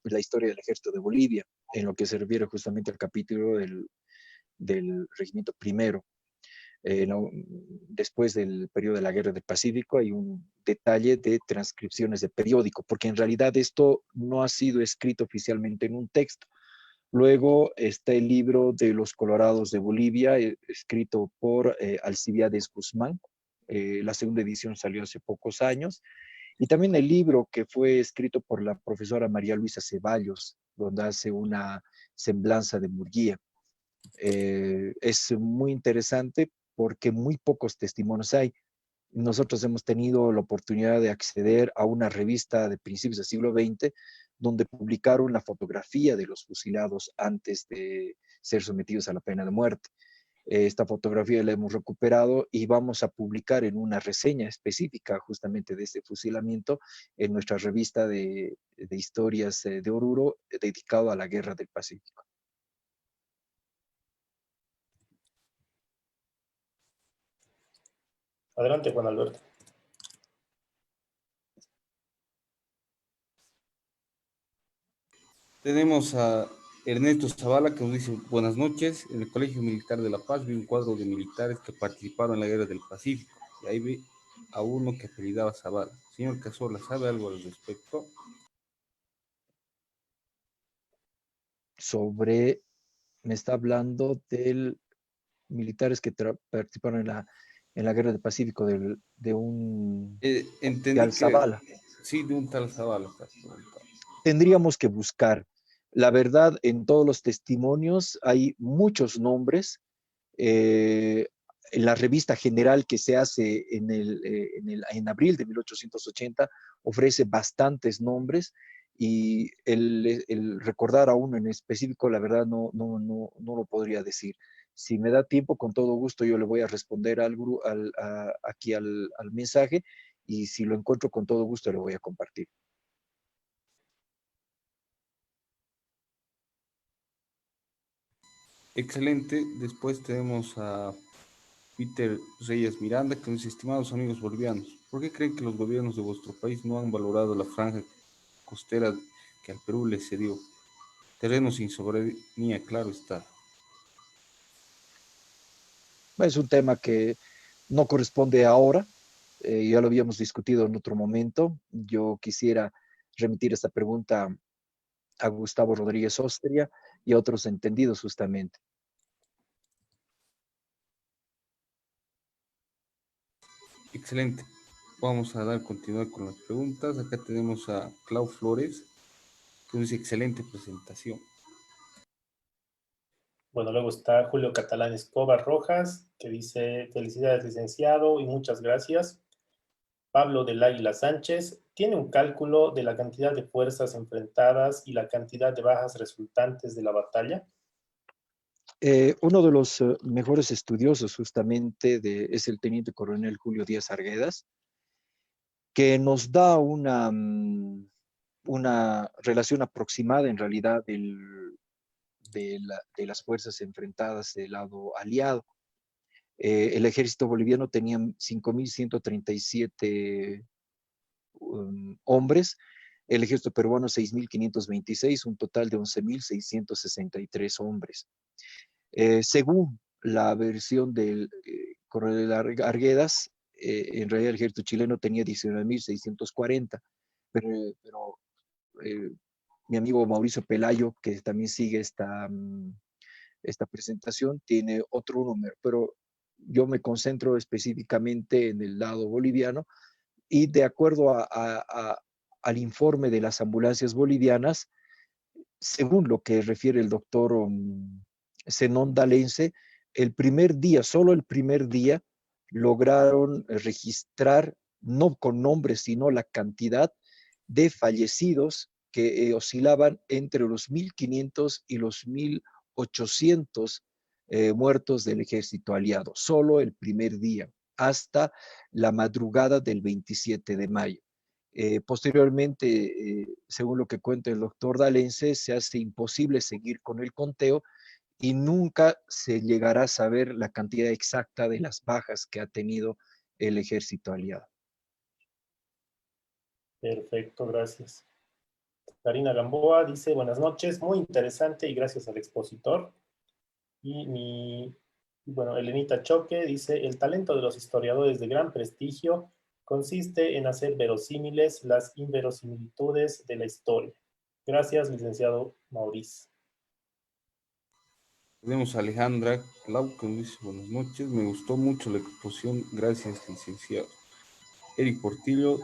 la historia del ejército de Bolivia, en lo que se refiere justamente al capítulo del regimiento primero. Después del periodo de la Guerra del Pacífico hay un detalle de transcripciones de periódico, porque en realidad esto no ha sido escrito oficialmente en un texto. Luego está el libro de los Colorados de Bolivia, escrito por Alcibiades Guzmán. La segunda edición salió hace pocos años. Y también el libro que fue escrito por la profesora María Luisa Ceballos, donde hace una semblanza de Murguía. Es muy interesante porque muy pocos testimonios hay. Nosotros hemos tenido la oportunidad de acceder a una revista de principios del siglo XX donde publicaron la fotografía de los fusilados antes de ser sometidos a la pena de muerte. Esta fotografía la hemos recuperado y vamos a publicar en una reseña específica justamente de este fusilamiento en nuestra revista de historias de Oruro dedicado a la Guerra del Pacífico. Adelante, Juan Alberto. Tenemos a Ernesto Zavala que nos dice buenas noches, en el Colegio Militar de La Paz vi un cuadro de militares que participaron en la Guerra del Pacífico, y ahí vi a uno que apellidaba Zavala. Señor Cazorla, ¿sabe algo al respecto? Me está hablando de militares que participaron en la Guerra del Pacífico, de un Entendí oficial que Zavala. sí, de un tal Zavala. Tendríamos que buscar. La verdad, en todos los testimonios hay muchos nombres. En la revista general que se hace en abril de 1880 ofrece bastantes nombres y el recordar a uno en específico, la verdad no lo podría decir. Si me da tiempo, con todo gusto yo le voy a responder aquí al mensaje, y si lo encuentro, con todo gusto le voy a compartir. Excelente. Después tenemos a Peter Reyes Miranda, que nos dice: estimados amigos bolivianos, ¿por qué creen que los gobiernos de vuestro país no han valorado la franja costera que al Perú le cedió? Terreno sin soberanía, claro está. Es un tema que no corresponde ahora, ya lo habíamos discutido en otro momento. Yo quisiera remitir esta pregunta a Gustavo Rodríguez Ostria y a otros entendidos justamente. Excelente. Vamos a continuar con las preguntas. Acá tenemos a Clau Flores, que nos dice: excelente presentación. Bueno, luego está Julio Catalán Escobar Rojas, que dice: felicidades, licenciado, y muchas gracias. Pablo del Águila Sánchez: ¿tiene un cálculo de la cantidad de fuerzas enfrentadas y la cantidad de bajas resultantes de la batalla? Uno de los mejores estudiosos justamente es el teniente coronel Julio Díaz Arguedas, que nos da una relación aproximada en realidad de las fuerzas enfrentadas del lado aliado. El ejército boliviano tenía 5.137 hombres, el ejército peruano 6.526, un total de 11.663 hombres. Según la versión del coronel Arguedas, en realidad el ejército chileno tenía 19.640, pero mi amigo Mauricio Pelayo, que también sigue esta presentación, tiene otro número, pero yo me concentro específicamente en el lado boliviano, y de acuerdo al informe de las ambulancias bolivianas, según lo que refiere el doctor Zenón Dalense, el primer día, solo el primer día, lograron registrar, no con nombres, sino la cantidad de fallecidos que oscilaban entre los 1.500 y los 1.800 muertos del ejército aliado, solo el primer día, hasta la madrugada del 27 de mayo. Posteriormente, según lo que cuenta el doctor Dalense, se hace imposible seguir con el conteo y nunca se llegará a saber la cantidad exacta de las bajas que ha tenido el ejército aliado. Perfecto, gracias. Karina Gamboa dice: buenas noches, muy interesante y gracias al expositor. Bueno, Elenita Choque dice: el talento de los historiadores de gran prestigio consiste en hacer verosímiles las inverosimilitudes de la historia. Gracias, licenciado Maurice. Tenemos a Alejandra Clau, que nos dice: buenas noches, me gustó mucho la exposición, gracias, licenciado. Eric Portillo: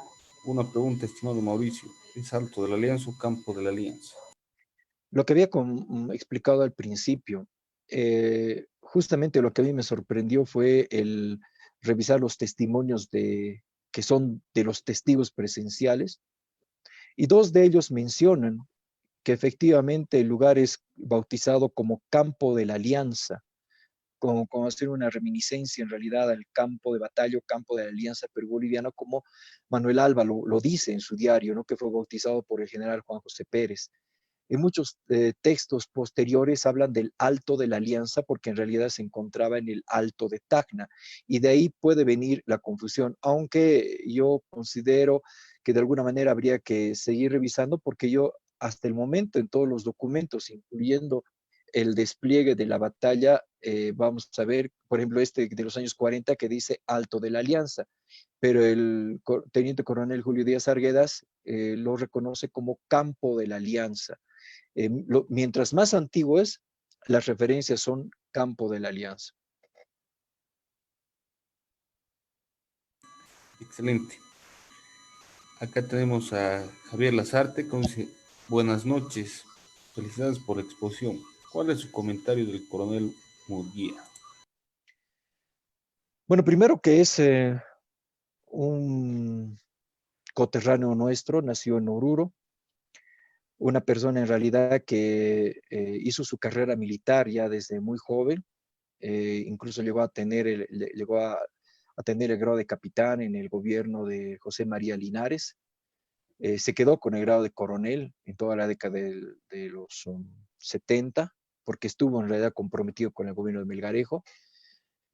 una pregunta, estimado Mauricio, ¿es Alto de la Alianza o Campo de la Alianza? Lo que había explicado al principio, justamente lo que a mí me sorprendió fue el revisar los testimonios que son de los testigos presenciales, y dos de ellos mencionan que efectivamente el lugar es bautizado como Campo de la Alianza, como hacer una reminiscencia en realidad al campo de batalla, campo de la Alianza Perú-Boliviana, como Manuel Alba lo dice en su diario, ¿no? Que fue bautizado por el general Juan José Pérez. En muchos textos posteriores hablan del Alto de la Alianza, porque en realidad se encontraba en el Alto de Tacna, y de ahí puede venir la confusión, aunque yo considero que de alguna manera habría que seguir revisando, porque yo hasta el momento en todos los documentos, incluyendo el despliegue de la batalla, vamos a ver, por ejemplo, este de los años 40 que dice Alto de la Alianza, pero el teniente coronel Julio Díaz Arguedas lo reconoce como Campo de la Alianza. Mientras más antiguo es, las referencias son Campo de la Alianza. Excelente. Acá tenemos a Javier Lazarte, que dice: buenas noches, felicidades por la exposición. ¿Cuál es su comentario del coronel Murguía? Bueno, primero que es un coterráneo nuestro, nació en Oruro, una persona en realidad que hizo su carrera militar ya desde muy joven, incluso llegó a tener a tener el grado de capitán en el gobierno de José María Linares. Se quedó con el grado de coronel en toda la década de los 70, porque estuvo en realidad comprometido con el gobierno de Melgarejo.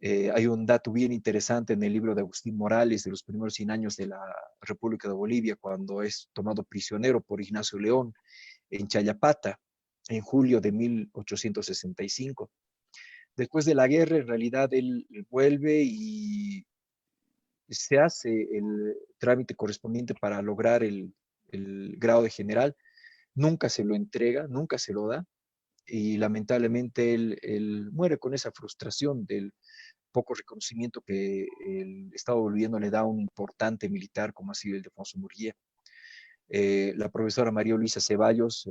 Hay un dato bien interesante en el libro de Agustín Morales de los primeros 100 años de la República de Bolivia, cuando es tomado prisionero por Ignacio León en Chayapata en julio de 1865. Después de la guerra, en realidad, él vuelve y se hace el trámite correspondiente para lograr el grado de general. Nunca se lo entrega, nunca se lo da, y lamentablemente él muere con esa frustración del poco reconocimiento que el Estado boliviano le da a un importante militar como ha sido Ildefonso Murguía. La profesora María Luisa Ceballos,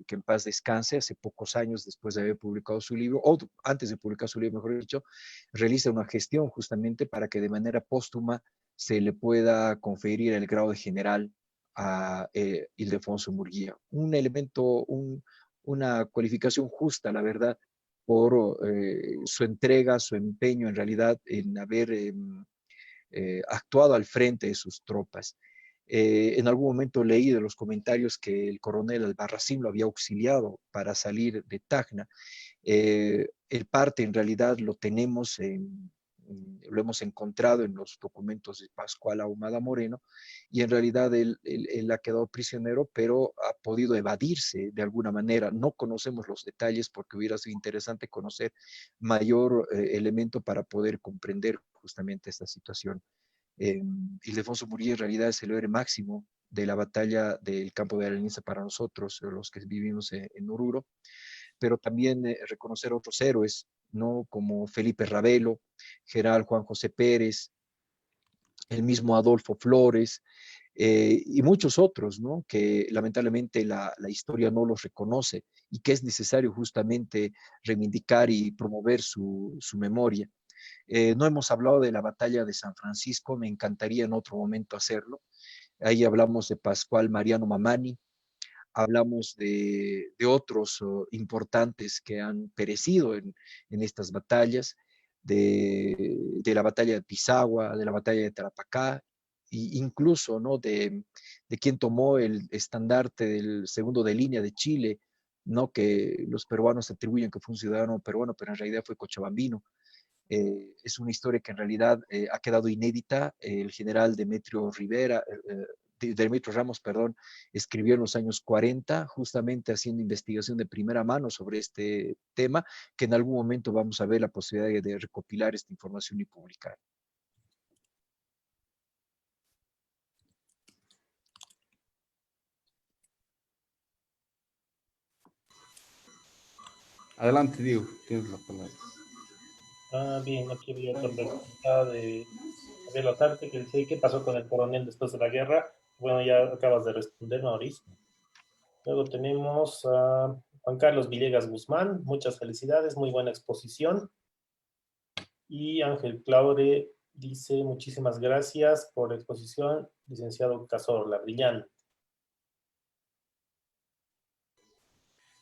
que en paz descanse, hace pocos años después de haber publicado su libro, o antes de publicar su libro, mejor dicho, realiza una gestión justamente para que de manera póstuma se le pueda conferir el grado de general a Ildefonso Murguía. Un elemento, una cualificación justa, la verdad, por su entrega, su empeño en realidad en haber actuado al frente de sus tropas. En algún momento leí de los comentarios que el coronel Albarracín lo había auxiliado para salir de Tacna. El parte en realidad lo tenemos lo hemos encontrado en los documentos de Pascual Ahumada Moreno, y en realidad él ha quedado prisionero, pero ha podido evadirse de alguna manera. No conocemos los detalles porque hubiera sido interesante conocer mayor elemento para poder comprender justamente esta situación. Ildefonso Murillo en realidad es el héroe máximo de la batalla del campo de Areniza para nosotros, los que vivimos en Oruro, pero también reconocer otros héroes, ¿no? Como Felipe Ravelo, general Juan José Pérez, el mismo Adolfo Flores, y muchos otros, ¿no? Que lamentablemente la historia no los reconoce y que es necesario justamente reivindicar y promover su memoria. No hemos hablado de la batalla de San Francisco, me encantaría en otro momento hacerlo. Ahí hablamos de Pascual Mariano Mamani, hablamos de otros importantes que han perecido en estas batallas, de la batalla de Pisagua, de la batalla de Tarapacá, e incluso, ¿no? De quien tomó el estandarte del segundo de línea de Chile, ¿no? Que los peruanos atribuyen que fue un ciudadano peruano, pero en realidad fue cochabambino. Es una historia que en realidad ha quedado inédita. El general Demetrio Rivera, Demetrio Ramos, perdón, escribió en los años 40, justamente haciendo investigación de primera mano sobre este tema, que en algún momento vamos a ver la posibilidad de recopilar esta información y publicar. Adelante, Diego, tienes la palabra. Bien, aquí había otra pregunta de Javier Latarte que dice, ¿qué pasó con el coronel después de la guerra? Bueno, ya acabas de responder, Mauricio. Luego tenemos a Juan Carlos Villegas Guzmán, muchas felicidades, muy buena exposición. Y Ángel Claure dice, muchísimas gracias por la exposición, licenciado Cazorla, brillante.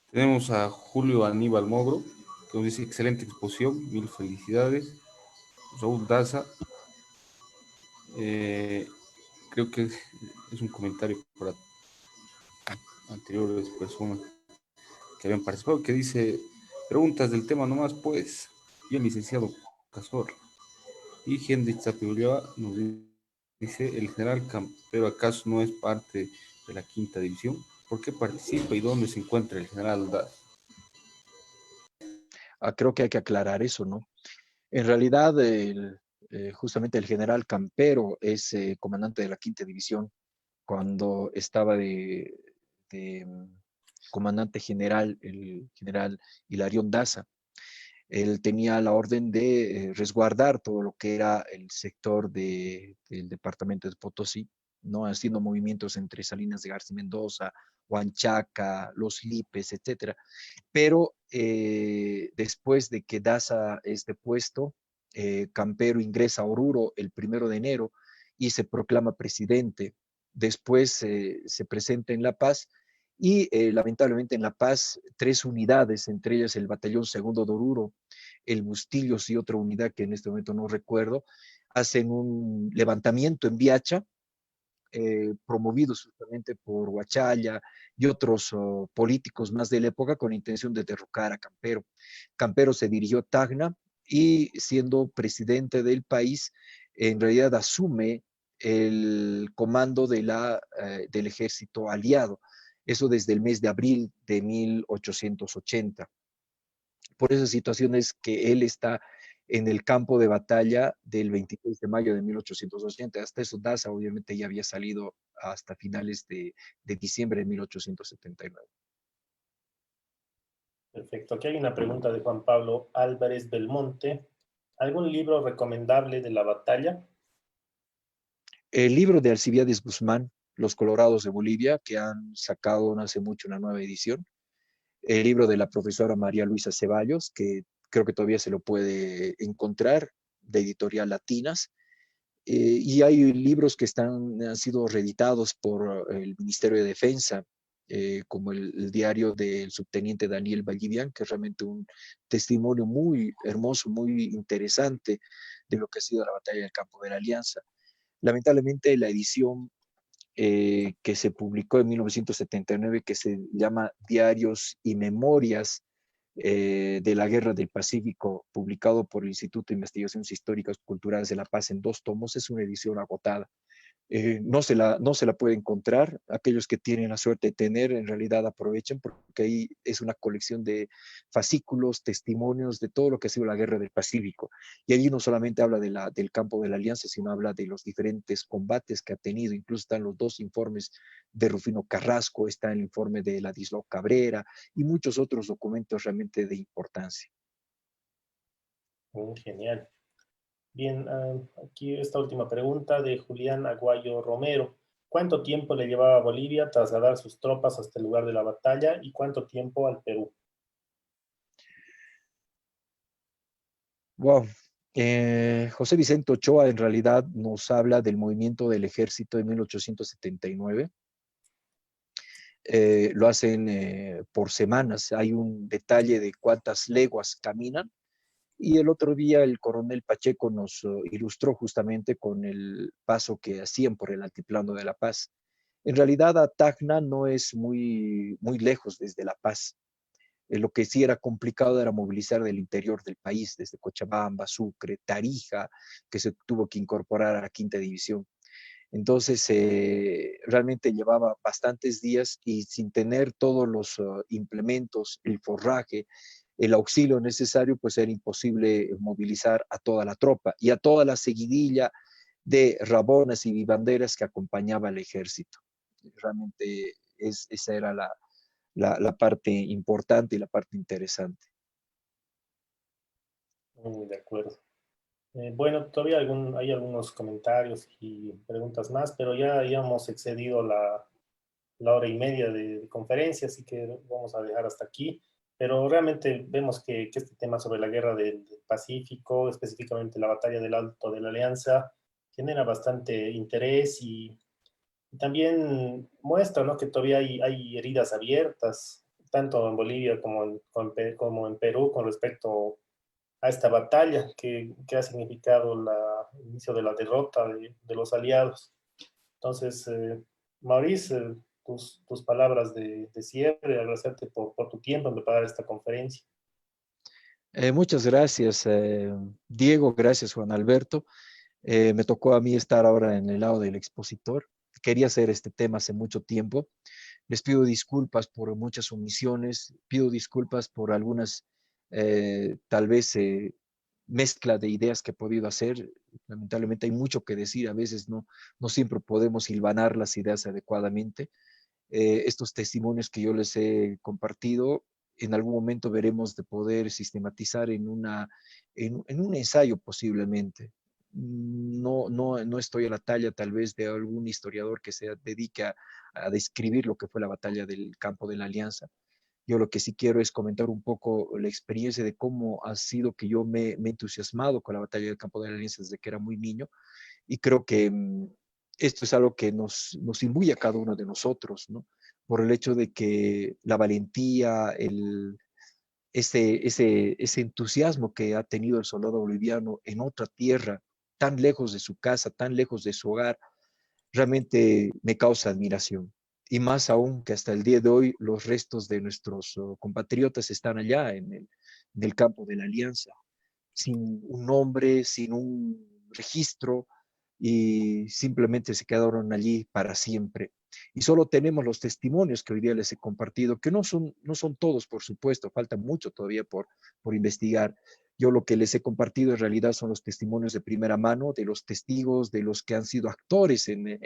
Tenemos a Julio Aníbal Mogro, que nos dice, excelente exposición, mil felicidades. Raúl Daza, creo que es un comentario para anteriores personas que habían participado, que dice, preguntas del tema nomás, pues, bien licenciado Cazorla. Y Henry Zapiolla nos dice, el general Campero acaso no es parte de la quinta división. ¿Por qué participa y dónde se encuentra el general Daz? Creo que hay que aclarar eso, ¿no? En realidad, justamente el general Campero es comandante de la quinta división cuando estaba de comandante general, el general Hilarión Daza. Él tenía la orden de resguardar todo lo que era el sector del departamento de Potosí, ¿no? Haciendo movimientos entre Salinas de García Mendoza, Huanchaca, Los Lipes, etcétera. Pero después de que Daza es depuesto, Campero ingresa a Oruro el 1 de enero y se proclama presidente. Después se presenta en La Paz y lamentablemente en La Paz 3 unidades, entre ellas el batallón segundo de Oruro, el Bustillos y otra unidad que en este momento no recuerdo, hacen un levantamiento en Viacha, promovidos justamente por Huachalla y otros políticos más de la época con intención de derrocar a Campero. Campero se dirigió a Tacna y siendo presidente del país, en realidad asume el comando del ejército aliado. Eso desde el mes de abril de 1880. Por esas situaciones que él está en el campo de batalla del 26 de mayo de 1880. Hasta eso Daza obviamente ya había salido hasta finales de diciembre de 1879. Perfecto. Aquí hay una pregunta de Juan Pablo Álvarez Belmonte. ¿Algún libro recomendable de la batalla? El libro de Alcibiades Guzmán, Los Colorados de Bolivia, que han sacado no hace mucho una nueva edición. El libro de la profesora María Luisa Ceballos, que creo que todavía se lo puede encontrar, de editorial Latinas. Y hay libros que han sido reeditados por el Ministerio de Defensa, como el diario del subteniente Daniel Vallivian, que es realmente un testimonio muy hermoso, muy interesante de lo que ha sido la batalla del campo de la Alianza. Lamentablemente, la edición que se publicó en 1979, que se llama Diarios y Memorias de la Guerra del Pacífico, publicado por el Instituto de Investigaciones Históricas y Culturales de La Paz en 2 tomos, es una edición agotada. No se la puede encontrar. Aquellos que tienen la suerte de tener, en realidad aprovechen, porque ahí es una colección de fascículos, testimonios de todo lo que ha sido la Guerra del Pacífico. Y allí no solamente habla del campo de la Alianza, sino habla de los diferentes combates que ha tenido. Incluso están los 2 informes de Rufino Carrasco, está el informe de Ladislao Cabrera y muchos otros documentos realmente de importancia. Genial. Bien, aquí esta última pregunta de Julián Aguayo Romero. ¿Cuánto tiempo le llevaba a Bolivia trasladar sus tropas hasta el lugar de la batalla y cuánto tiempo al Perú? Wow. José Vicente Ochoa en realidad nos habla del movimiento del ejército de 1879. Lo hacen por semanas. Hay un detalle de cuántas leguas caminan. Y el otro día el coronel Pacheco nos ilustró justamente con el paso que hacían por el altiplano de La Paz. En realidad, a Tacna no es muy lejos desde La Paz. Lo que sí era complicado era movilizar del interior del país, desde Cochabamba, Sucre, Tarija, que se tuvo que incorporar a la quinta división. Entonces, realmente llevaba bastantes días y sin tener todos los implementos, el forraje, el auxilio necesario, pues era imposible movilizar a toda la tropa y a toda la seguidilla de rabonas y vivanderas que acompañaba al ejército. Realmente esa era la parte importante y la parte interesante. De acuerdo. Bueno, todavía hay algunos comentarios y preguntas más, pero ya hemos excedido la hora y media de conferencia, así que vamos a dejar hasta aquí. Pero realmente vemos que este tema sobre la guerra del Pacífico, específicamente la batalla del Alto de la Alianza, genera bastante interés y también muestra, ¿no?, que todavía hay heridas abiertas, tanto en Bolivia como en Perú, con respecto a esta batalla que ha significado el inicio de la derrota de los aliados. Entonces, Maurice, tus palabras de cierre, agradecerte por tu tiempo en preparar esta conferencia. Muchas gracias, Diego, gracias, Juan Alberto. Me tocó a mí estar ahora en el lado del expositor. Quería hacer este tema hace mucho tiempo. Les pido disculpas por muchas omisiones, pido disculpas por algunas, tal vez, mezcla de ideas que he podido hacer. Lamentablemente hay mucho que decir, a veces no siempre podemos hilvanar las ideas adecuadamente. Estos testimonios que yo les he compartido, en algún momento veremos de poder sistematizar en un ensayo posiblemente. No estoy a la talla tal vez de algún historiador que se dedique a describir lo que fue la batalla del campo de la Alianza. Yo lo que sí quiero es comentar un poco la experiencia de cómo ha sido que yo me he entusiasmado con la batalla del campo de la Alianza desde que era muy niño y creo que esto es algo que nos imbuye a cada uno de nosotros, ¿no? Por el hecho de que la valentía, ese entusiasmo que ha tenido el soldado boliviano en otra tierra, tan lejos de su casa, tan lejos de su hogar, realmente me causa admiración. Y más aún que hasta el día de hoy los restos de nuestros compatriotas están allá en el campo de la Alianza, sin un nombre, sin un registro, y simplemente se quedaron allí para siempre. Y solo tenemos los testimonios que hoy día les he compartido, que no son todos, por supuesto, falta mucho todavía por investigar. Yo lo que les he compartido en realidad son los testimonios de primera mano, de los testigos, de los que han sido actores en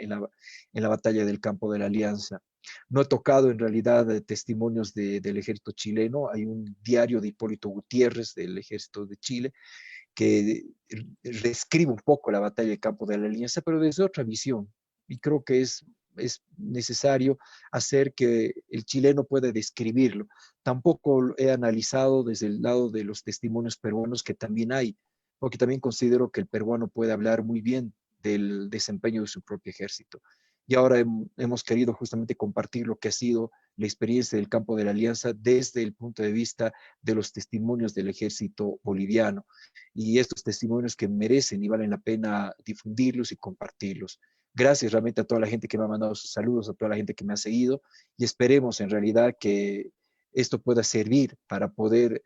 la batalla del campo de la Alianza. No he tocado en realidad testimonios del ejército chileno. Hay un diario de Hipólito Gutiérrez del ejército de Chile que reescribe un poco la batalla del campo de la Alianza, pero desde otra visión. Y creo que es necesario hacer que el chileno pueda describirlo. Tampoco he analizado desde el lado de los testimonios peruanos que también hay, porque también considero que el peruano puede hablar muy bien del desempeño de su propio ejército. Y ahora hemos querido justamente compartir lo que ha sido la experiencia del campo de la Alianza desde el punto de vista de los testimonios del ejército boliviano, y estos testimonios que merecen y valen la pena difundirlos y compartirlos. Gracias realmente a toda la gente que me ha mandado sus saludos, a toda la gente que me ha seguido, y esperemos en realidad que esto pueda servir para poder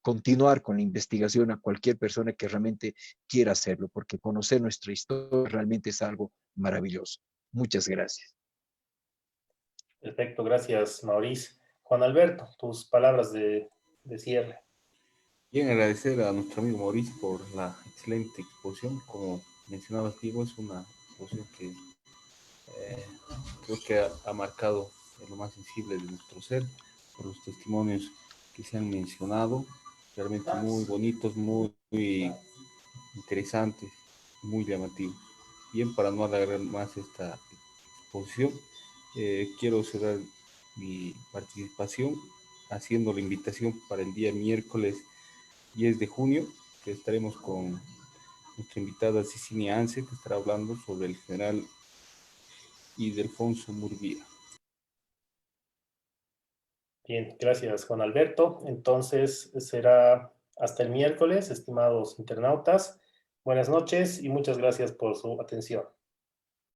continuar con la investigación a cualquier persona que realmente quiera hacerlo, porque conocer nuestra historia realmente es algo maravilloso. Muchas gracias. Perfecto, gracias, Maurice. Juan Alberto, tus palabras de cierre. Bien, agradecer a nuestro amigo Mauricio por la excelente exposición. Como mencionabas, Diego, es una exposición que creo que ha marcado lo más sensible de nuestro ser, por los testimonios que se han mencionado, realmente muy bonitos, muy interesantes, muy llamativos. Bien, para no alargar más esta exposición, quiero cerrar mi participación haciendo la invitación para el día miércoles 10 de junio, que estaremos con nuestra invitada Cecilia Anse, que estará hablando sobre el general Ildefonso Murguía. Bien, gracias, Juan Alberto. Entonces será hasta el miércoles, estimados internautas. Buenas noches y muchas gracias por su atención.